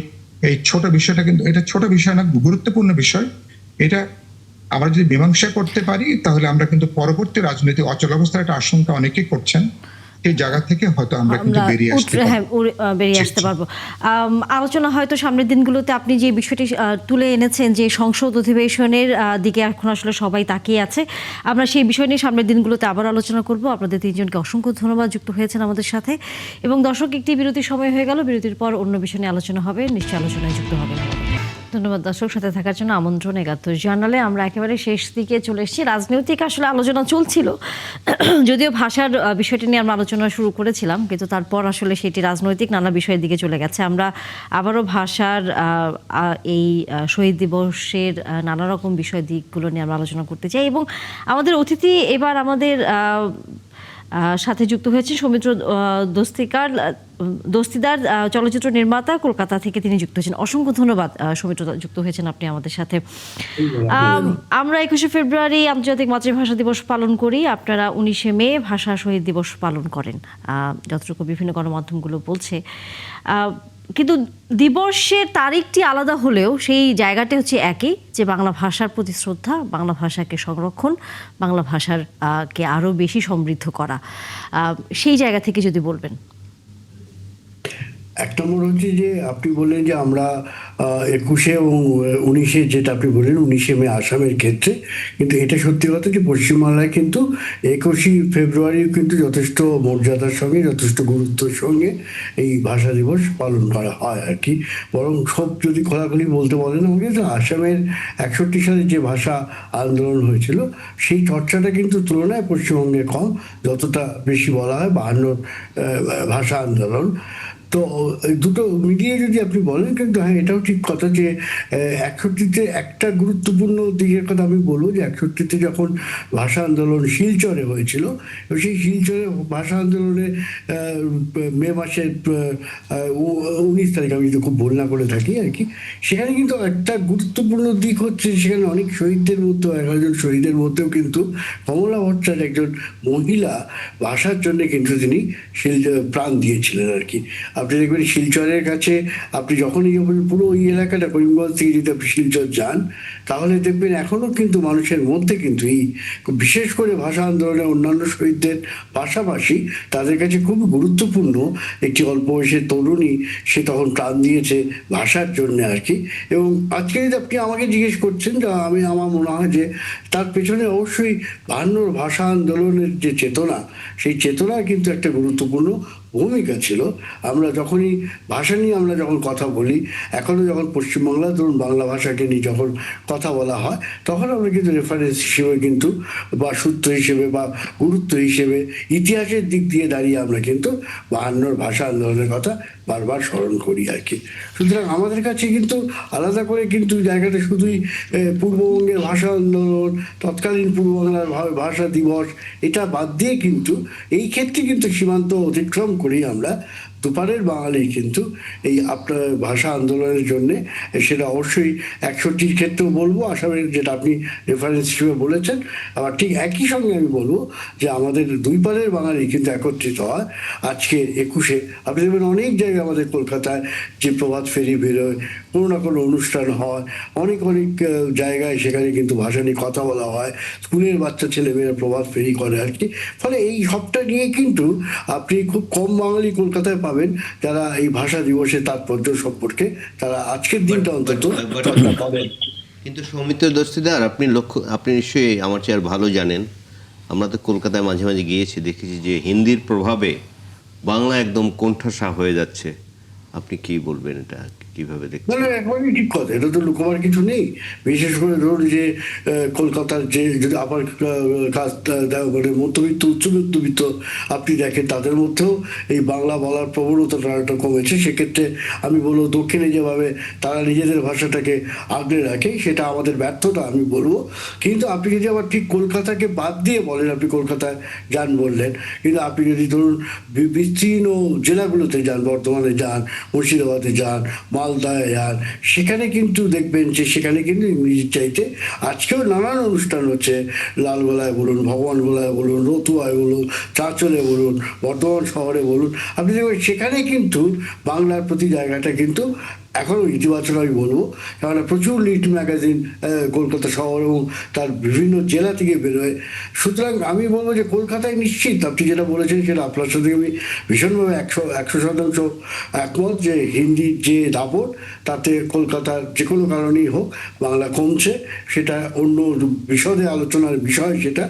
এই ছোট বিষয়টা, কিন্তু এটা ছোট বিষয় না, গুরুত্বপূর্ণ বিষয়। এটা আমরা যদি মীমাংসা করতে পারি, তাহলে আমরা কিন্তু পরবর্তী রাজনৈতিক অচল অবস্থার একটা আশঙ্কা অনেকেই করছেন, সেই জায়গা থেকে হয়তো আমরা কিন্তু বেরিয়ে আসতে পারবো। আলোচনা হয়তো সামনের দিনগুলোতে আপনি যে বিষয়টি তুলে এনেছেন, যে সংসদ অধিবেশনের দিকে এখন আসলে সবাই তাকিয়ে আছে, আমরা সেই বিষয় নিয়ে সামনের দিনগুলোতে আবার আলোচনা করব। আপনাদের তিনজনকে অসংখ্য ধন্যবাদ যুক্ত হয়েছেন আমাদের সাথে। এবং দর্শক, একটি বিরতির সময় হয়ে গেল, বিরতির পর অন্য বিষয় নিয়ে আলোচনা হবে, নিশ্চয়ই আলোচনায় যুক্ত হবেন। ধন্যবাদ দর্শক, সাথে থাকার জন্য আমন্ত্রণ। ৭১ জার্নালে আমরা একেবারে শেষ দিকে চলে এসেছি। রাজনৈতিক আসলে আলোচনা চলছিল, যদিও ভাষার বিষয়টি নিয়ে আমরা আলোচনা শুরু করেছিলাম, কিন্তু তারপর আসলে সেটি রাজনৈতিক নানা বিষয়ের দিকে চলে গেছে। আমরা আবারও ভাষার এই শহীদ দিবসের নানা রকম বিষয় দিকগুলো নিয়ে আমরা আলোচনা করতে চাই। এবং আমাদের অতিথি এবার আমাদের সাথে যুক্ত হয়েছে সৌমিত্র দস্তিদার, চলচ্চিত্র নির্মাতা, কলকাতা থেকে তিনি যুক্ত হয়েছেন। অসংখ্য ধন্যবাদ সৌমিত্র, যুক্ত হয়েছেন আপনি আমাদের সাথে। আমরা 21শে ফেব্রুয়ারি আন্তর্জাতিক মাতৃভাষা দিবস পালন করি, আপনারা 19শে মে ভাষা শহীদ দিবস পালন করেন, যতটুকু বিভিন্ন গণমাধ্যমগুলো বলছে। কিন্তু দিবসের তারিখটি আলাদা হলেও সেই জায়গাটি হচ্ছে একই, যে বাংলা ভাষার প্রতি শ্রদ্ধা, বাংলা ভাষাকে সংরক্ষণ, বাংলা ভাষার কে আরও বেশি সমৃদ্ধ করা। সেই জায়গা থেকে যদি বলবেন। এক নম্বর হচ্ছে যে আপনি বললেন যে আমরা 21শে এবং 19শে, যেটা আপনি বললেন 19শে মে আসামের ক্ষেত্রে, কিন্তু এটা সত্যি কথা যে পশ্চিমবাংলায় কিন্তু 21শে ফেব্রুয়ারি কিন্তু যথেষ্ট মর্যাদার সঙ্গে, যথেষ্ট গুরুত্বের সঙ্গে এই ভাষা দিবস পালন করা হয় আর কি। বরং সব যদি খোলাখুলি বলতে বলেন আমাকে, তো আসামের 61 সালে যে ভাষা আন্দোলন হয়েছিল সেই চর্চাটা কিন্তু তুলনায় পশ্চিমবঙ্গে কম, যতটা বেশি বলা হয় 52 ভাষা আন্দোলন। তো দুটো মিলিয়ে যদি আপনি বলেন, কিন্তু হ্যাঁ এটাও ঠিক কথা যে 61তে একটা গুরুত্বপূর্ণ দিকের কথা আমি বলবো যে 61তে যখন ভাষা আন্দোলন শিলচরে হয়েছিল, সেই শিলচরে ভাষা আন্দোলনে মে মাসের 19 তারিখ, আমি যদি খুব ভুল না করে থাকি আর কি, সেখানে কিন্তু একটা গুরুত্বপূর্ণ দিক হচ্ছে সেখানে অনেক শহীদদের মধ্যে, 11 জন শহীদের মধ্যেও কিন্তু কমলা ভট্টাচার্য একজন মহিলা ভাষার জন্য কিন্তু তিনি প্রাণ দিয়েছিলেন আর কি। আপনি দেখবেন শিলচরের কাছে, আপনি যখনই পুরো ওই এলাকাটা করিমগঞ্জ থেকে যদি আপনি শিলচর যান, তাহলে দেখবেন এখনও কিন্তু মানুষের মধ্যে কিন্তু এই বিশেষ করে ভাষা আন্দোলনে অন্যান্য শহীদদের পাশাপাশি তাদের কাছে খুব গুরুত্বপূর্ণ একটি অল্প বয়সের তরুণী, সে তখন প্রাণ দিয়েছে ভাষার জন্য আর কি। এবং আজকে যদি আপনি আমাকে জিজ্ঞেস করছেন, আমার মনে হয় যে তার পেছনে অবশ্যই 52 ভাষা আন্দোলনের যে চেতনা, সেই চেতনা কিন্তু একটা গুরুত্বপূর্ণ ভূমিকা ছিল। আমরা যখনই ভাষা নিয়ে আমরা যখন কথা বলি, এখনও যখন পশ্চিমবাংলা ধরুন বাংলা ভাষাকে নিয়ে যখন কথা বলা হয়, তখন আমরা কিন্তু রেফারেন্স হিসেবে কিন্তু বা সূত্র হিসেবে বা গুরুত্ব হিসেবে ইতিহাসের দিক দিয়ে দাঁড়িয়ে আমরা কিন্তু 52 ভাষা আন্দোলনের কথা বারবার স্মরণ করি আর কি। সুতরাং আমাদের কাছে কিন্তু আলাদা করে কিন্তু জায়গাটা শুধুই পূর্ববঙ্গের ভাষা আন্দোলন, তৎকালীন পূর্ববাংলার ভাষা দিবস, এটা বাদ দিয়ে কিন্তু এই ক্ষেত্রে কিন্তু সীমান্ত অতিক্রম করেই আমরা দুপারের বাঙালি কিন্তু এই আপনার ভাষা আন্দোলনের জন্যে, সেটা অবশ্যই 61টির ক্ষেত্রেও বলবো, আসামের যেটা আপনি রেফারেন্স হিসেবে বলেছেন, আবার ঠিক একই সঙ্গে আমি বলবো যে আমাদের দুই পারের বাঙালি কিন্তু একত্রিত হয় আজকে 21-এ। আপনি দেখবেন অনেক জায়গায় আমাদের কলকাতায় যে প্রভাত ফেরি বেরোয়, কোনো না কোনো অনুষ্ঠান হয়, অনেক জায়গায় সেখানে কিন্তু ভাষা নিয়ে কথা বলা হয়, স্কুলের বাচ্চা ছেলেমেয়েরা প্রভাত ফেরি করে আর কি। ফলে এই সবটা নিয়ে কিন্তু আপনি খুব কম বাঙালি কলকাতায় পাবেন যারা এই ভাষা দিবসের তাৎপর্য সম্পর্কে তারা আজকের দিনটা অন্তত চর্চা করেন। কিন্তু সৌমিত্র দস্তিদার, আপনি নিশ্চয়ই আমার চেয়ে আর ভালো জানেন, আমরা তো কলকাতায় মাঝে মাঝে গিয়েছি, দেখেছি যে হিন্দির প্রভাবে বাংলা একদম কোণঠাসা হয়ে যাচ্ছে। আপনি কি বলবেন, এটা কিভাবে দেখছেন? না, একবারই ঠিক কথা, এটা তো লুকোবার কিছু নেই। বিশেষ করে ধরুন যে কলকাতার যে যদি আবার কাজ মানে মধ্যবিত্ত উচ্চ মধ্যবিত্ত আপনি দেখেন, তাদের মধ্যেও এই বাংলা বলার প্রবণতাটা একটা কমেছে। সেক্ষেত্রে আমি বলবো দক্ষিণে যেভাবে তারা নিজেদের ভাষাটাকে আগলে রাখে, সেটা আমাদের ব্যর্থতা আমি বলবো। কিন্তু আপনি যদি আবার ঠিক কলকাতাকে বাদ দিয়ে বলেন, আপনি কলকাতায় যান বললেন, কিন্তু আপনি যদি ধরুন বিস্তীর্ণ জেলাগুলোতে যান, বর্ধমানে যান, মুর্শিদাবাদে যান, মালদায় যান, সেখানে কিন্তু দেখবেন যে সেখানে কিন্তু ইংরেজির চাইতে আজকেও নানান অনুষ্ঠান হচ্ছে। লালগোলায় বলুন, ভগবানগোলায় বলুন, রতুয়ায় বলুন, চাঁচলে বলুন, বর্ধমান শহরে বলুন, আপনি দেখবেন সেখানে কিন্তু বাংলার প্রতি জায়গাটা কিন্তু এখনও ইতিবাচক আমি বলবো। কেননা প্রচুর লিড ম্যাগাজিন কলকাতা শহর এবং তার বিভিন্ন জেলা থেকে বেরোয়। সুতরাং আমি বলবো যে কলকাতায় নিশ্চিত আপনি যেটা বলেছেন সেটা আপনার সাথে আমি ভীষণভাবে 100% একমত যে হিন্দির যে দাপট, তাতে কলকাতার যে কোনো কারণেই হোক বাংলা কমছে, সেটা অন্য বিশদে আলোচনার বিষয় সেটা।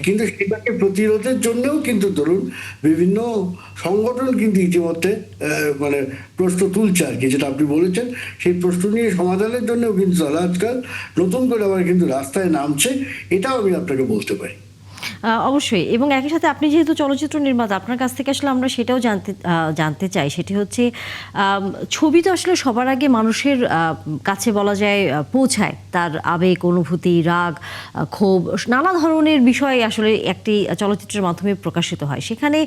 কিন্তু সেটাকে প্রতিরোধের জন্যও কিন্তু ধরুন বিভিন্ন সংগঠন কিন্তু ইতিমধ্যে মানে প্রশ্ন তুলছে আর কি, যেটা আপনি বলেছেন সেই প্রশ্ন নিয়ে সমাধানের জন্যও কিন্তু তারা আজকাল নতুন করে আবার কিন্তু রাস্তায় নামছে, এটাও আমি আপনাকে বলতে পারি। অবশ্যই। এবং একই সাথে আপনি যেহেতু চলচ্চিত্র নির্মাতা, আপনার কাছ থেকে আসলে আমরা সেটাও জানতে চাই। সেটি হচ্ছে ছবি তো আসলে সবার আগে মানুষের কাছে বলা যায় পৌঁছায়, তার আবেগ, অনুভূতি, রাগ, ক্ষোভ, নানা ধরনের বিষয় আসলে একটি চলচ্চিত্রের মাধ্যমে প্রকাশিত হয়। সেখানে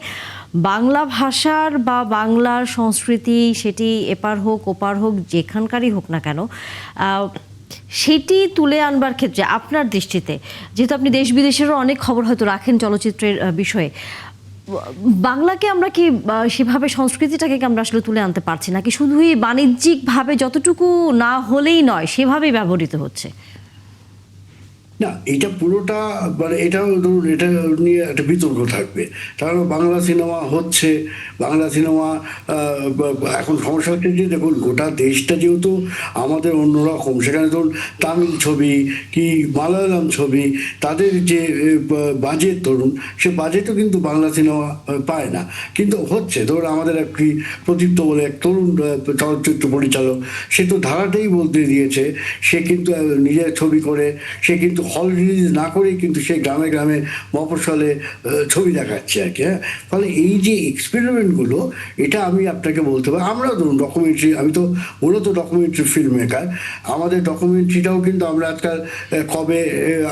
বাংলা ভাষার বা বাংলার সংস্কৃতি, সেটি এপার হোক ওপার হোক যেখানকারই হোক না কেন, সেটি তুলে আনবার ক্ষেত্রে আপনার দৃষ্টিতে, যেহেতু আপনি দেশ বিদেশেরও অনেক খবর হয়তো রাখেন চলচ্চিত্রের বিষয়ে, বাংলাকে আমরা কি সেভাবে সংস্কৃতিটাকে আমরা আসলে তুলে আনতে পারছি নাকি শুধুই বাণিজ্যিকভাবে যতটুকু না হলেই নয় সেভাবেই ব্যবহৃত হচ্ছে? না, এটা পুরোটা মানে এটাও ধরুন এটা নিয়ে একটা বিতর্ক থাকবে। কারণ বাংলা সিনেমা হচ্ছে, বাংলা সিনেমা এখন সমস্যা হচ্ছে যে দেখুন গোটা দেশটা যেহেতু আমাদের অন্যরকম, সেখানে ধরুন তামিল ছবি কি মালায়ালাম ছবি, তাদের যে বাজেট ধরুন, সে বাজেটও কিন্তু বাংলা সিনেমা পায় না, কিন্তু হচ্ছে। ধরুন আমাদের একটি প্রদীপ্ত বলে এক তরুণ চলচ্চিত্র পরিচালক, সে তো ধারাটাই বলতে দিয়েছে, সে কিন্তু নিজের ছবি করে, সে কিন্তু হল রিলিজ না করেই কিন্তু সে গ্রামে গ্রামে মফস্বলে ছবি দেখাচ্ছে আর কি। হ্যাঁ, ফলে এই যে এক্সপেরিমেন্টগুলো, এটা আমি আপনাকে বলতে পারি। আমরা ধরুন ডকুমেন্টারি, আমি তো মূলত ডকুমেন্টারি ফিল্ম মেকার, আমাদের ডকুমেন্টারিটাও কিন্তু আমরা আজকাল কবে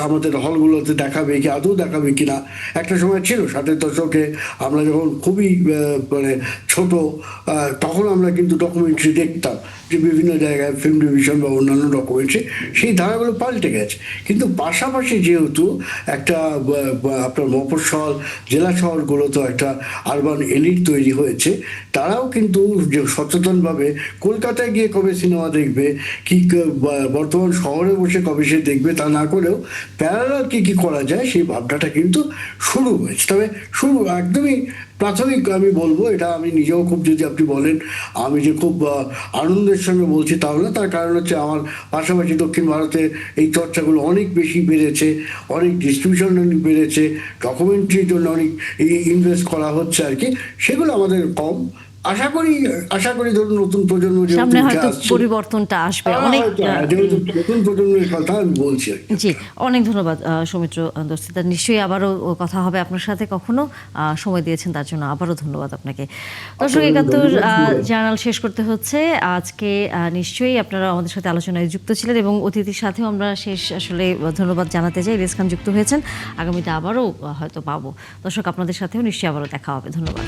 আমাদের হলগুলোতে দেখাবে কি আদৌ দেখাবে কি না, একটা সময় ছিল 60-এর দশকে আমরা যখন খুবই মানে ছোট, তখন আমরা কিন্তু ডকুমেন্টারি দেখতাম যে বিভিন্ন জায়গায় ফিল্ম ডিভিশন বা অন্যান্য ডকুমেন্টারি, সেই ধারাগুলো পাল্টে গেছে। কিন্তু পাশাপাশি যেহেতু একটা আপনার মফস্বল জেলা শহরগুলোতে একটা আরবান এলিট তৈরি হয়েছে, তারাও কিন্তু সচেতনভাবে কলকাতায় গিয়ে কবে সিনেমা দেখবে কি বর্তমান শহরে বসে কবে সে দেখবে তা না করেও প্যারালাল কি করা যায় সেই ভাবনাটা কিন্তু শুরু হয়েছে। তবে শুরু একদমই প্রাথমিক আমি বলবো, এটা আমি নিজেও খুব, যদি আপনি বলেন আমি যে খুব আনন্দের সঙ্গে বলছি তাহলে, তার কারণ হচ্ছে আমার পাশাপাশি দক্ষিণ ভারতে এই চর্চাগুলো অনেক বেশি বেড়েছে, অনেক ডিস্ট্রিবিউশন বেড়েছে, ডকুমেন্টারির জন্য অনেক ইনভেস্ট করা হচ্ছে আর কি, সেগুলো আমাদের কম। আশা করি ধরুন নতুন প্রজন্ম যেহেতু সামনে উঠে হয়তো আসছে, পরিবর্তনটা আসবে তারা অনেক। হয়তো, যেহেতু নতুন প্রজন্মের কথা আমি বলছি আর কি। জি, অনেক ধন্যবাদ সৌমিত্র দস্তিদার। নিশ্চয়ই আবারও কথা হবে আপনার সাথে কখনো। সময় দিয়েছেন তার জন্য আবারও ধন্যবাদ আপনাকে। দর্শক, ৭১ জার্নাল শেষ করতে হচ্ছে আজকে। নিশ্চয়ই আপনারা আমাদের সাথে আলোচনায় যুক্ত ছিলেন এবং অতিথির সাথেও আমরা শেষ আসলে ধন্যবাদ জানাতে চাই। ইলিয়াস খান যুক্ত হয়েছেন, আগামীতে আবারও হয়তো পাবো। দর্শক, আপনাদের সাথেও নিশ্চয়ই আবারও দেখা হবে। ধন্যবাদ।